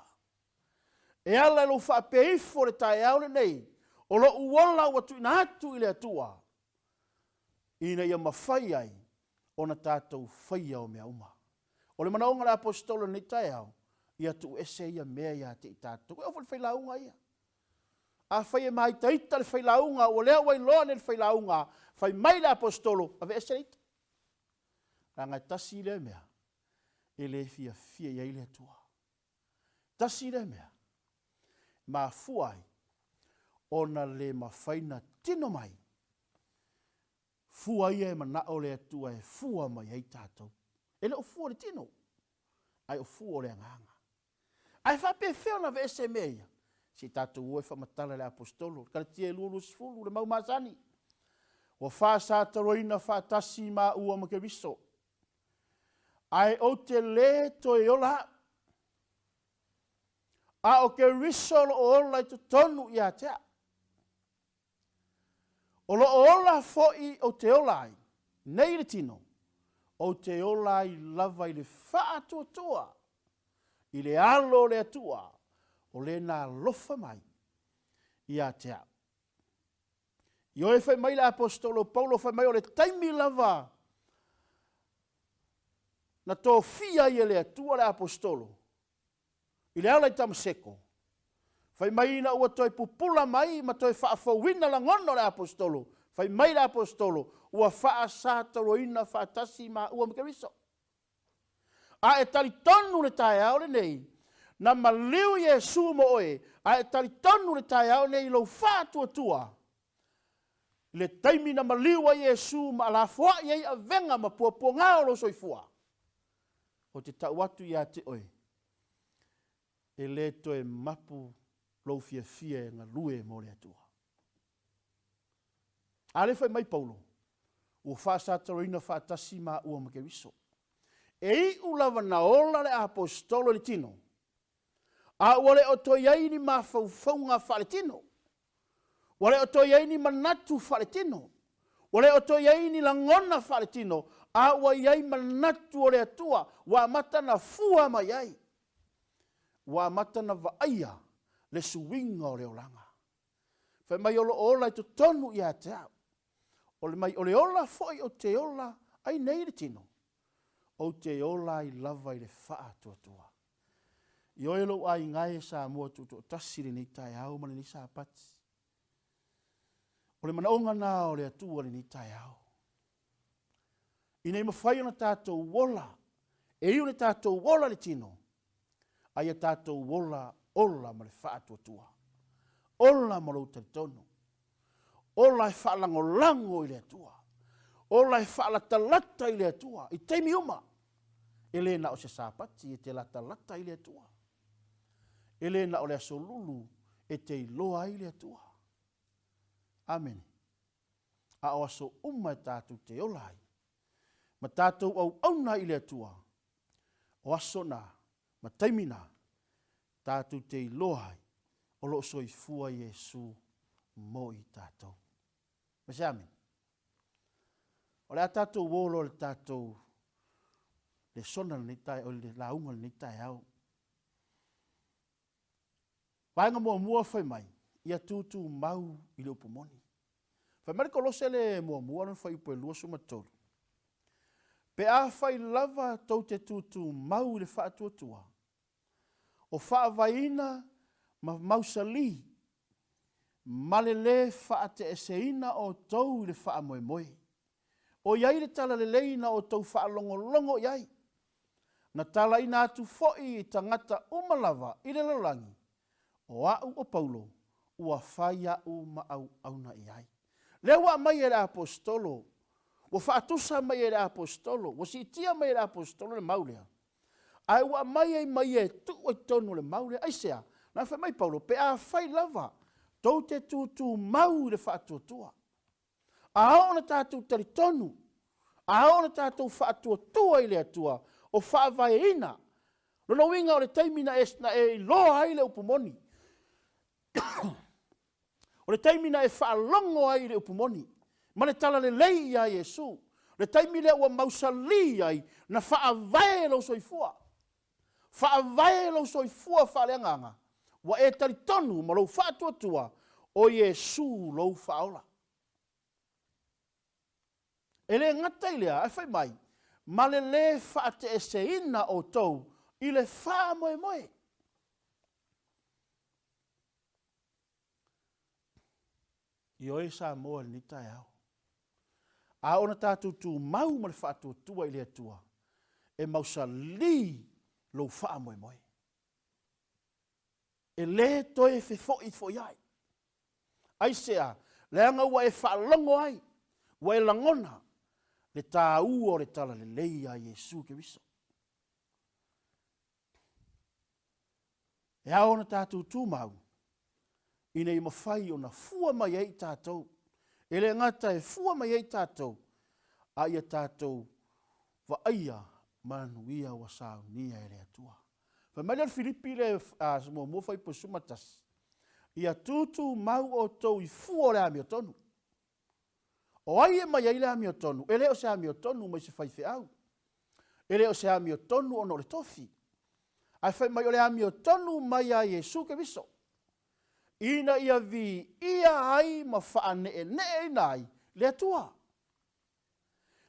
E ala i lo whapeifo le tae au le nei. O lo uola ua tu ina atu i le atua. Ina ia mawhai ai, o na tātou whaia o mea uma. O le manaonga le apostolo ni tae au, ia tu ese ia mea ia te i tātou. E ofa le whailaunga ia. A whai e mai taita le whailaunga, o lea wai loa le whailaunga, whai mai le apostolo, a ve ese reita. Ranga tasi le mea, e le fia ia i le atua. Tasi le mea, ma fuai, ona le mawhaina tino mai. Fua ia e mana o le atua e fua mai hei tātou. E le o fua le tino. Ai o fua o le anganga. Ai whape wheo na ve ese mea. Si tātou ue whamatala le apostolo. Kare tia lulu sifulu le mau masani. O wha sātaroina whātasi mā ua ma ke riso. Ai o te le to e ola. A o ke riso lo o ola i to tonu i a tea. O lo ola foi o te olai, nei le tino, o te olai lava i le wha atua, i le alo le atua, o le nā lofa mai, i a te au. I oe whai mai le apostolo, Paulo whai mai o le taimi lava, na tō fia i le atua le apostolo, i le ala i tamaseko, Fai mai na ua toi pupula mai, ma toi whaafawina la ngono le apostolo. Fai mai le apostolo, ua whaasātaro ina whaatasi ma ua mkeriso. A e tali tonu le tae au le nei, na maliu Yesu mo oe, a e tali tonu le tae au nei lo whaatua tua. Le taimi na maliu a Yesu ma la fua iei a venga ma pua ngao lo soifua. O te tau atu ia te oe. E le to e mapu lo fia nga lue mo le atua. Ale fai mai Paulo. Ua whaasataro ina whaatasi ma ua makeriso. E i ulawa na ola le apostolo le tino. A wale o to iaini ma faufaunga whale tino. Wale o to iaini manatu whale tino. Wale o to iaini la ngona whale tino. A wa iai manatu o le atua. Wa mata na fua ma iai. Wa mata na vaaya. Le suwinga o le olanga. Fai mai olo ola i to tonu i a te au. Ole mai ole ola foi o te ola ai nei le tino. O te ola i lava i le faa tua. I oelo ai ngai sa mua tuto tasiri ni tai au mani ni sa pati. Ole mana onga na o le atua ni tai au. I nei mawhai ona tātou wola. E iu le tātou wola le tino. Ai a tātou wola ola ma le faa tua. Ola ma lo tonu. Ola e whaalango lango i le atua. Ola e whaalata i le atua. I teimi uma. Elena o se sapati e te lata i le atua. Elena o le aso lulu e te iloa i le atua. Amen. A o aso uma e tātou te olai. Ma tātou au auna i le atua. O aso na, ma taimina, tātou te iloa o lo soi fua Yesu mo i tātou. Mas amen. O le a tātou wolo le tātou le sona le tai o le launga le tai au. Vaenga mua whai mai, ia tūtū mau i le upumoni. Whai mari kolose le mua na whai upo e lua sumatolu. Pe a whai lava tau te tūtū mau le whaatuatua. O whaavaina ma mausali, malele whaate eseina o tau le whaamoemoe. O iai le tala le leina o tau whaalongolongo iai. Na tala ina atu foi i tangata umalava i le lalangi. O au o Paulo, ua whai au ma au na iai. Le wa mai e le apostolo, wa whaatusa mai e le apostolo, wa si tia mai e le apostolo le maulea. Ai wa mai e tu o tonu le maulea, ai sea, na whai mai Paulo, pe a whai lava, tau te tūtū mau le whaatuatua. A hao na tātou tari tonu, a hao na tātou whaatuatua i le atua, o whaavaeina, lona winga o le taimina esna e loa ai le upumoni. O le taimina e whaalongo ai le upumoni. Ma le tala le lei a Yesu. Le taimile ua mausali ai na whaavae lau soifua. Whaavae lau soifua whaaleanganga. Wa e tari tonu ma lau whaatuatua o Yesu lau whaola. E le ngata i lea, e whai mai, ma le whaate e seina o tau i le wha moe moe. I oe sa moa ni tai au. A ona tātou tū mau ma le whaatua tua i le atua. E mausa li lo wha moe moe. E le toe fe fo iai. Ai sea, le anga ua e whaalongo ai. Wa e langona. Le tā ua o le tala le leia Yesu ke viso. E a ona tātou tū mau. Ina i mawhai o na fua mai ei tātou. E le ngata e fua mai ei tātou. A ia tātou wa aia manuia wa sao nia e le atua. Wha mai le Filipi le mo whai po sumatas. Ia tūtū mau o tau i fua o le ami o tonu. O ai e mai ei le ami o tonu. E le o se ami o tonu mai se whai au. E le o se ami o tonu o no le tofi. Ai whai mai o le ami o tonu mai a Yesu ke viso. Ina ia vi ia ai ma whaane e ne nai le atua.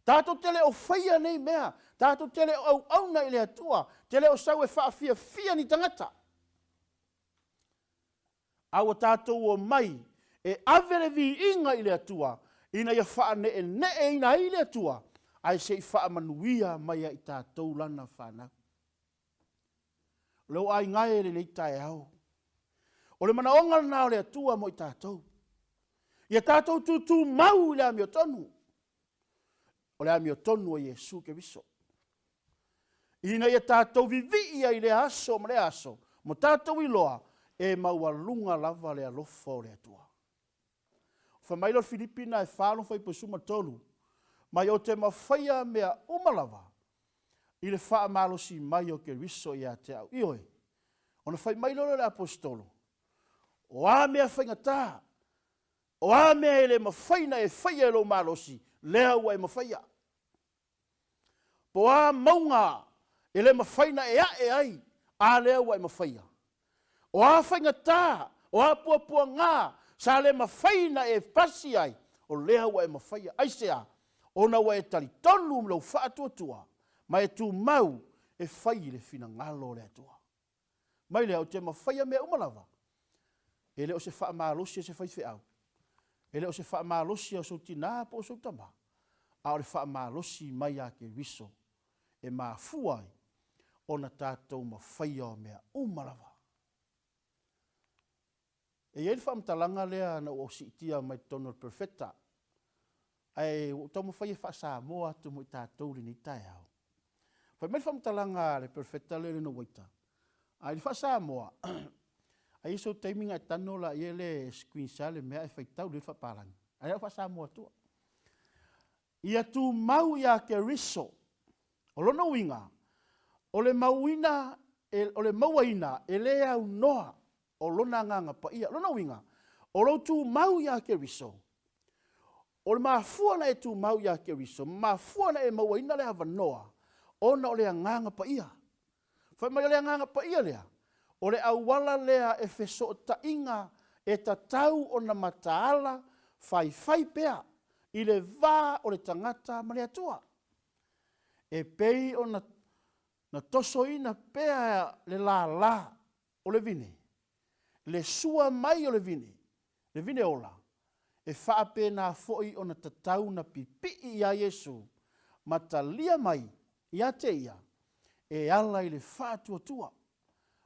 Tātou tele o whaia nei mea. Tātou tele o au nei le atua. Tele o sau e whaafia fia ni tangata. Awa tātou o mai e avere vi inga i le atua. Ina ia whaane e ne nai le atua. Ai se i whaamanuia mai i tātou lana whanau. Leo ai ngai le nei tae au. O le mana onga na o le atua mo i tātou. Ia tātou tūtū mau i le ami o tonu. O le ami o tonu o Yesu ke viso. Ina ia tātou vivi ia i le aso ma le aso. Mo tātou i loa e maua lunga lava le alofa o le atua. Fa mai lo Filipina e whālo whai po suma tolu. Mai o te mawhaia mea umalava. I le wha malosi mai o ke viso i a te au. Ioi. Ona whai mai lo le apostolo. O a mea whaingatā. O a mea ele mawhaina e whaia lo malosi. Lea ua e mawhaia. Po a maunga ele mawhaina e ae ai. A lea ua e mawhaia. O a whaingatā. O a puapua ngā. Sa le mawhaina e pasi ai. O lea ua e mawhaia. Aisea. Ona ua e tali tonu mlau whaatuatua. Ma e tu mau e whai le fina ngalo le atua. Mai lea o te mawhaia mea umalava. Ele o se wha maalosi se whai whiau. Ele o se wha maalosi o so tina po o so tama. A o le wha maalosi mai a ke riso. E maa fuai o na tātou ma whaia o mea umalava. E iei wha mtalanga lea na o si itia mai tono le perfeta. Ai o tomo whaia wha sa moa tu mo i tātou li ni tai au. Whai mai wha mtalanga le perfeta le no waita. Ai wha sa moa. Ai so timing a tano la ele screen share mea e whaitau le whaparangi. Ai wha sa moa tua. Ia tu mau ia ke riso. O lono winga. O le mauina, o le mauaina, e le au noa. O lona nganga pa ia. Lono winga. O lo tu mau ia ke riso. O le mafua na e tu mau ia Keriso, mafua na e maua ina le havanoa, ona o le anganga pa ia. Whai mai o le anganga pa ia lea, o le awala lea e feso o ta inga e ta tau o na mataala fai pea, i le vā o le tangata ma le atua. E pei o na toso ina pea le la o le vine, le sua mai o le vine ola, e whaape nā foi o na tatau na pipi i a Yesu, matalia mai i a te ia, e ala i le whātua,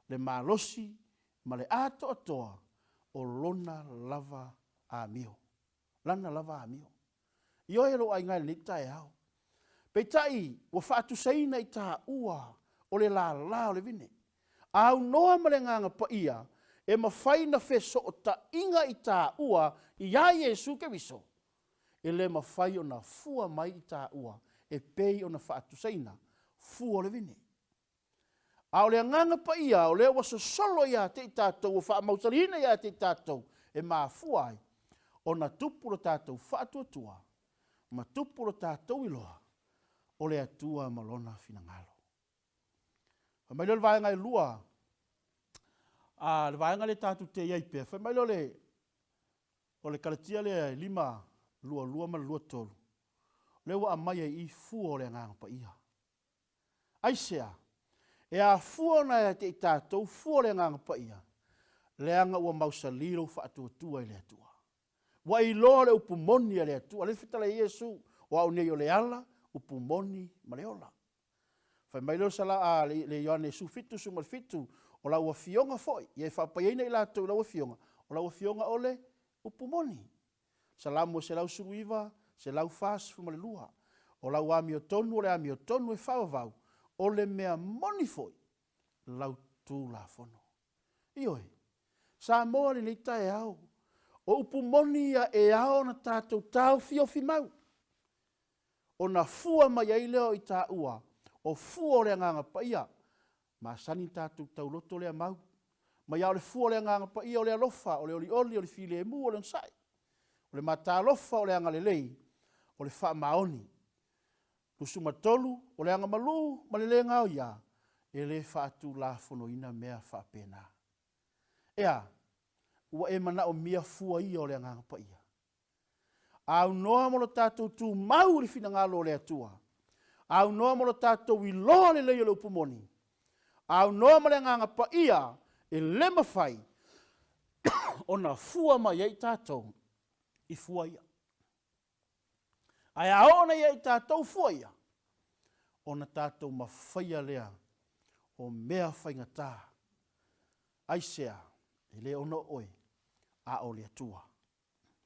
le malosi ma le ato atoa o lona lava a mio. Lana lava a mio. I oe lo ai ngai ni tae au. Peitai, wa whaatu saina i tā ua o le la o le vine. Au noa ma le nganga pa ia, e mawhai na feso o ta inga i tā ua i a Yesu Keriso. E le mawhai o na fua mai i tā ua, e pei o na whaatu saina, fua o le vine. A o le nganga pa ia, o le waso solo ia te i tātou, o wha mautarina ia te i tātou, e maa fuai, o na tupuro tātou whaatua, ma tupuro tātou iloa, o le atua malona finangalo. Whamai le vaenga i lua, le vaenga le tātou te iaipe, whamai o le karatia le 5, lua ma lua tolu, le wa amai i fua o le nganga pa ia. Aisea, e a fua na e te i tātou, fua le nganga pa ia, le anga ua mausaliro whaatua i le atua. Wa i loa le upumoni le atua, le fitala Yesu, wa au nei o le ala, upumoni ma le ola. Whai mai leo sala le Ioane sufitu sumalfitu, o la ua fionga foi, i e whapaiena i lātou la ua fionga, o la ua fionga o le upumoni. Salamu se lau suruiva, se lau fāsifu ma le lua, o la ua amio tonu, o le amio tonu e whawavau, o le mea moni foi, lau tū la fono. Ioi, sa moa ni leita e au, o upumoni e ao na tātou tau fiofi mau. O na fua mai ai leo i tā ua, o fua o le nganga pa ia, ma sani tātou tau loto lea mau. Ma ia o le fua o le nganga pa ia o le alofa, o le oli, o le file emu, o le nsai. O le mata alofa o le anga lelei, o le wha maoni. Lusu matolu, o le anga malu, ma le le ngao ia, e le whaatu la fono ina mea wha pena. Ea, ua e mana o mia fua ia o le nganga pa ia. Au noa mo lo tātou tū mau li fina ngalo le atua. Au noa mo lo tātou i loa le leio le upumoni. Au noa mo le nganga pa ia e le mawhai o na fua mai ei tātou i fua ia. Ai aona ia i tātou fua ia. O na tātou mawhaia lea o mea whaingatā. Aisea, e le ono oe, a o le atua.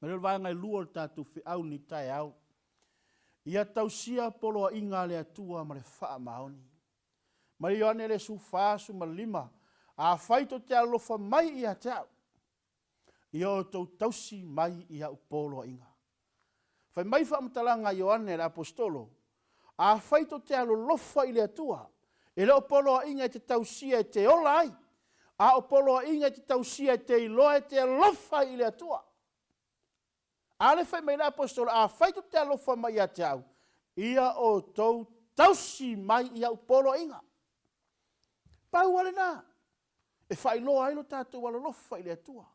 Me leo vai ngai lua le tātou whi au ni tai au. Ia tausia polo a inga le atua ma le wha maoni. Ma le Ioane le su whāsu ma 5, a whaito te alofa mai i a tau. Ia o tau tausi mai i a upolo a inga. Whai mai wha amatalanga Ioane le apostolo, a whaito te alolofa i le atua. E le upolo a inga te tausia e te ola ai. A upolo a inga te tausia e te iloa e te alofa i le atua. Ale fai mai na apostolo, a whaito te alofa mai a te au. Ia o tau tausi mai i au polo inga. Pau ale nā. E whai loa ailo tātou alolofa i le atua.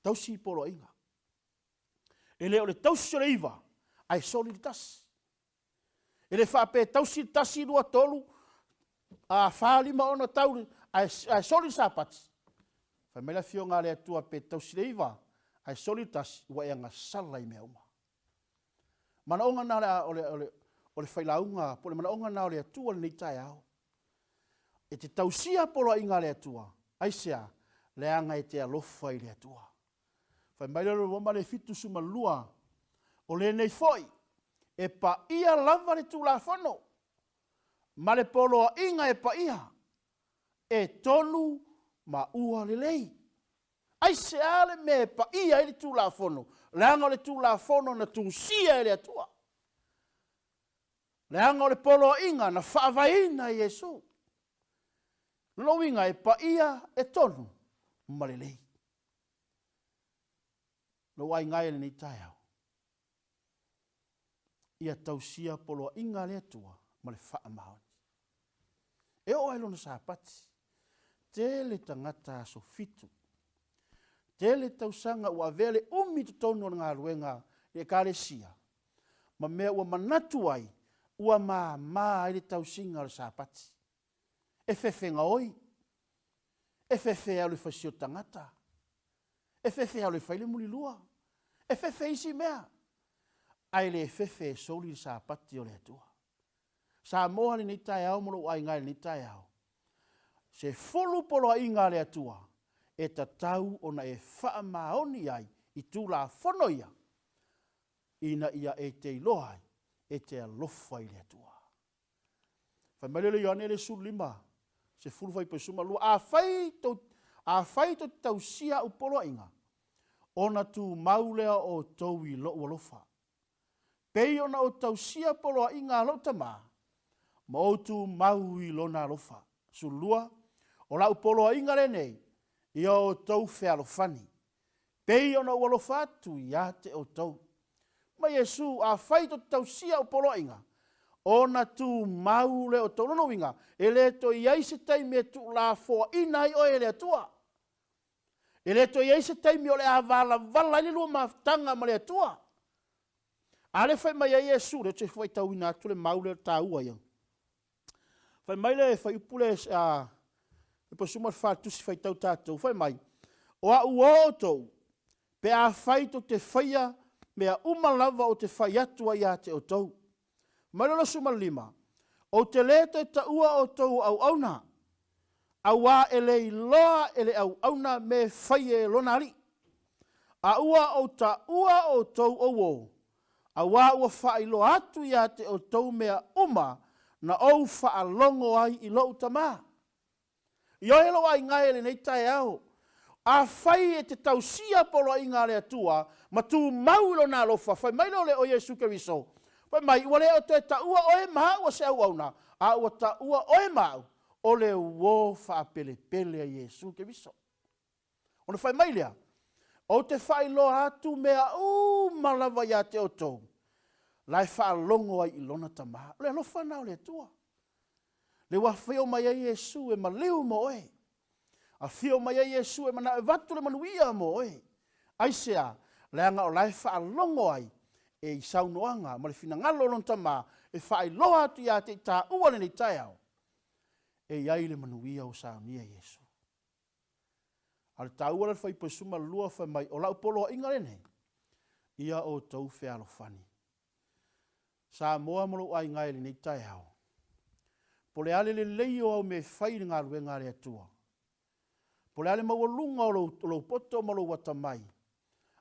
Tausi i polo inga. E leo le tausi o le iwa, ai soli le tasi. E le whape tausi tasi rua tolu, a whaalima ona tau, ai soli sapati. Whai mai la fionga le atua pe tausi le iwa, ai solitas ua e anga sala i mea uma. Mana onga nā o le whailaunga, po le mana onga nā o le atua le nei tai au. E te tausia polo inga le atua, aisea, le anga e te alofa i le atua. Whai mai lero wama le fitu suma lua, o le nei foi, e pa ia lava le tu la whano. Ma le polo inga e pa ia, e tonu ma ua le lei. Ai se ale me pa ia ele tu la fono. Leanga le tu la fono na tu sia ele atua. Leanga le polo inga na whaavaina Yesu. Loinga e pa ia e tonu malelei. Lo ai ngai ele ni tai au. ia tausia polo inga le atua ma le wha maoni. E o ailo na sapati, te le tangata so fitu, te le tausanga ua vele umi tutonu ngā ruenga le kālesia, ma mea ua manatu ai, ua maa le tausinga le sapati. E whewhenga oi, e whewhe au le whasio tangata, e whewhe au le whaile muli lua, e whewhe isi mea, ai le whewhe soli le sapati o le atua. Sa moha le ni tai au molo ai ngai le ni tai au. Se folu polo a inga le atua, e tatau ona e wha maoni ai, i tū la whanoia, ina ia e te ilohai, e te alofa i le atua. Whai mai le Ioane le sulima, se fulu vai pe suma lua, a whai to tausia u polo inga, ona tu maulea o tau i lo alofa. Pei ona o tausia polo inga lo tama, ma o tu mau i lo na alofa. Sulua, o lau polo inga le nei, ia o tau whealofani. Pei ona o alofa atu ia te o tau. Ma Yesu, a whai to tausia u polo inga, ona tu maule o tau nono winga, e le to iai se taimi e tu la fo inai o e le atua. E le to iai se taimi o le a vala ili lua maftanga ma le atua. A le whai mai a Yesu, le te whai tau ina atu le maule ta ua iau. Whai mai le whai upule e po suma whātusi whai tau tātou. Whai mai, o a ua o tau, pe a whai to te whaia, mea umalava o te whai atua ia te o tau. Mai lola suma lima, o te leto e ta ua o tau au auna, aua e le iloa e le au auna me whai e lonari. A ua o ta ua o tau o wo, aua ua wha ilo atu ia te o tau mea uma, na ou wha longo ai i lo utama. I oelo ai ngai ele nei tae au, a whai e te tausia polo i ngā lea tua, ma tu maulo nā lofa, whai mailo le o Yesu Keriso. Whai mai, ua leo te ta ua oe maa ua se au auna, a ua ta ua oe maa, o le uo wha pele pele a Yesu Keriso. Ona whai mai lea, o te whai lo atu mea malawa ia te o tau, lai wha longo ai ilona tama, le alofa nao le tua. Le wa whio mai a Yesu e maleu mo oe. A whio mai a Yesu e mana e vatu le manuia mo oe. Aisea, le anga o lai wha longo ai e i saunoanga, ma le fina ngalo lon tama e wha i loa atu ia te ta uale ni tai au. E iai le manuia o saunia Yesu. Ale ta uale whai pesuma lua whai mai o lau polo inga rene. Ia o tau whea lo fani. Sa moa molo ai ngai le ni tai au. Po le ale le leio au me whai ngā ruenga le atua. Po le ale mawalunga o lo poto ma lo watamai.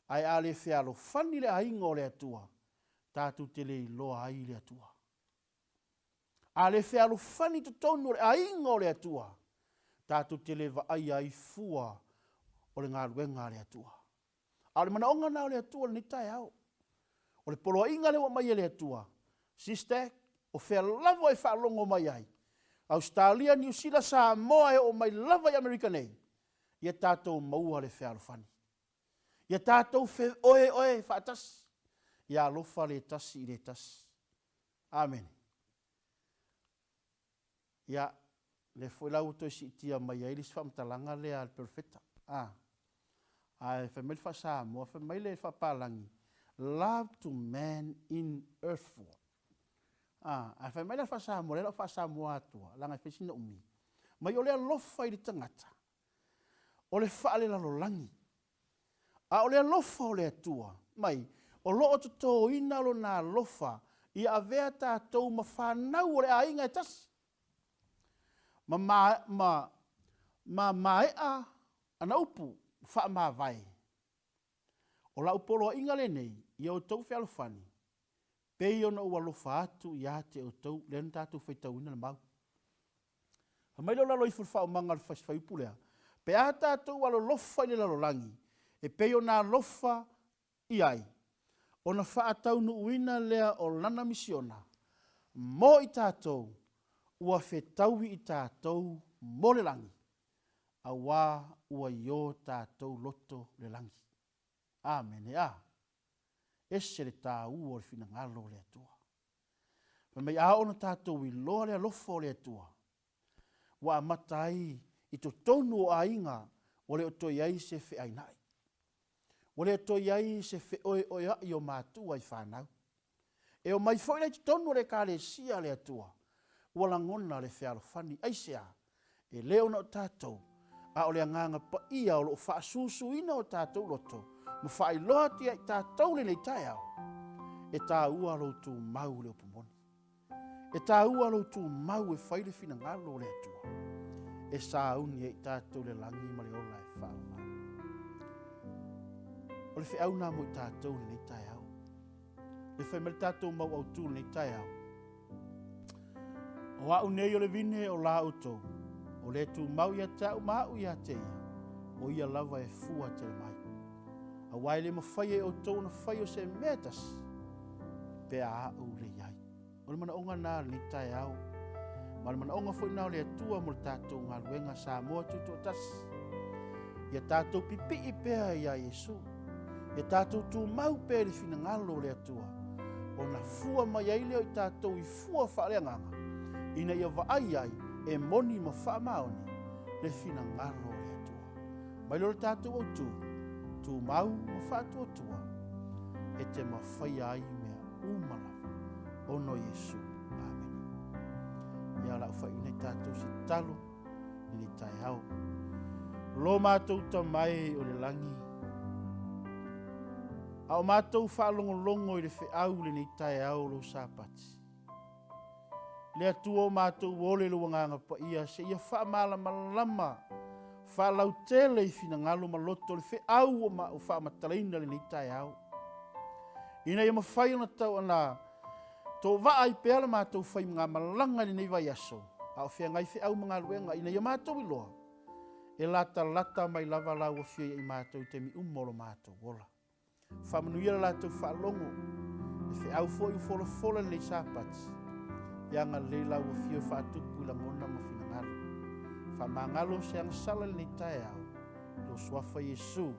Ai ale whea lo whani le ainga o le atua. Tātu te le loa ai le atua. Ale whea lo whani te tonu le ainga o le atua. Tātu te le va ai fua o le ngā ruenga le atua. Ale mana onga nao le atua le ni tai au. O le polo inga le wa mai le atua. Sister, o whea lavo e whaalongo mai ai. Australia, New Zealand, Samoa e o mai lava i Amerika nei. Ia tātou maua le whea alofani. Ia tātou oe whaatas. Ia alofa le tasi i le tasi. Amen. Ia le whoilau to si tia mai ai lis whamtalanga le al perfecta. Ai whamele wha Samoa, whamele wha palangi. Love to man in earth for. A whai mai la whasamoa, le la whasamoa atua, langa whesina umi. Mai o le alofa i le tangata. O le whaale la lolangi. A o le alofa o le atua. Mai, o loo to tō ina lo nā alofa, i a vea tātou ma whanau o le ainga e tasi. Ma maea ana upu, wha ma vai. O la upolo inga le nei, i o tau whealofani. Pei ona ua lofa atu ia te o tau, lena tātou whaitau ina na mau. Ha mai lo lalo i fulfao manga le whai upulea. Pe a tātou alo lofa i le lalo langi. E pei ona lofa i ai. Ona whaatau nu uina lea o lana misiona. Mo i tātou, ua whetau i tātou mo le langi. A wā ua io tātou loto le langi. Amen. Ese le tā ua o le fina ngalo le atua. Ma mai a ona tātou I loa le alofo le atua. Wa matai I to tonu o ainga o le o toi ai se fe ainai. O le o toi ai se fe oe ai o mātua I whanau. E o mai foi le tonu le ka le sia le atua. Wala ngona le fe alofani aisea. E leo na o tātou. A o le anganga pa ia o lo wha susu ina o tātou loto. Ma wha I loa tia I tātou le nei tai au. E tā ua lo tu mau le upumoni. E tā ua lo tu mau e whaile fina ngalo le atua. E sā uni e tātou le langi ma le ola e whaava. O le whiau nā mo I tātou le nei tai au. Le whai mele tātou mau au tū le nei tai au. O au nei o le vine o la utou. O le tu mau ia tau mau ia te ia. O ia lava e fua te mai. A waile ma whai e o tau na whai o se metas. Pe a au le iai. O le mana onga nā le nei tai au. Ma le mana onga foi nao le atua mo le tātou ngā luenga sa moa tuto tas. Ia tātou pipi I pēa ia Yesu. Ia tātou tū mau pēa le fina ngalo le atua. O na fua mai ai leo I tātou I fua whaale nganga. Ina ia vaai ai e moni ma wha maoni le fina ngalo le atua. Mai lo le tātou au tū mau ma wha atua tua. E te ma whai ai mea umalawa. Ono Yesu. Ia la ufa ina tātou si talo, ni tai au. Lo mātou ta mai o le langi. A o mātou whaalongo I le whiau le ni tai au lo sāpati. Le atua o mātou wole lo wanganga pa ia se ia whaamala malama. Whaalau tele I fina ngalo maloto le whiau o whaamatalaina le ni tai au. Ina ia mawhai ona tau ana tō waa I pēla mātou whai mga malanga ni nei vai aso. A o whia ngai whiau mga luenga ina ia mātou I loa. E lata mai lava lau o whia I mātou te mi umolo mātou wola. Whamanuia lātou whaalongo. E whiau fo I fola nei sāpati. Ianga le lau o whia whaatupu I la ngona ma whina ngalo. Whamangalo se ang sala nei tai au. Lo swafa Yesu.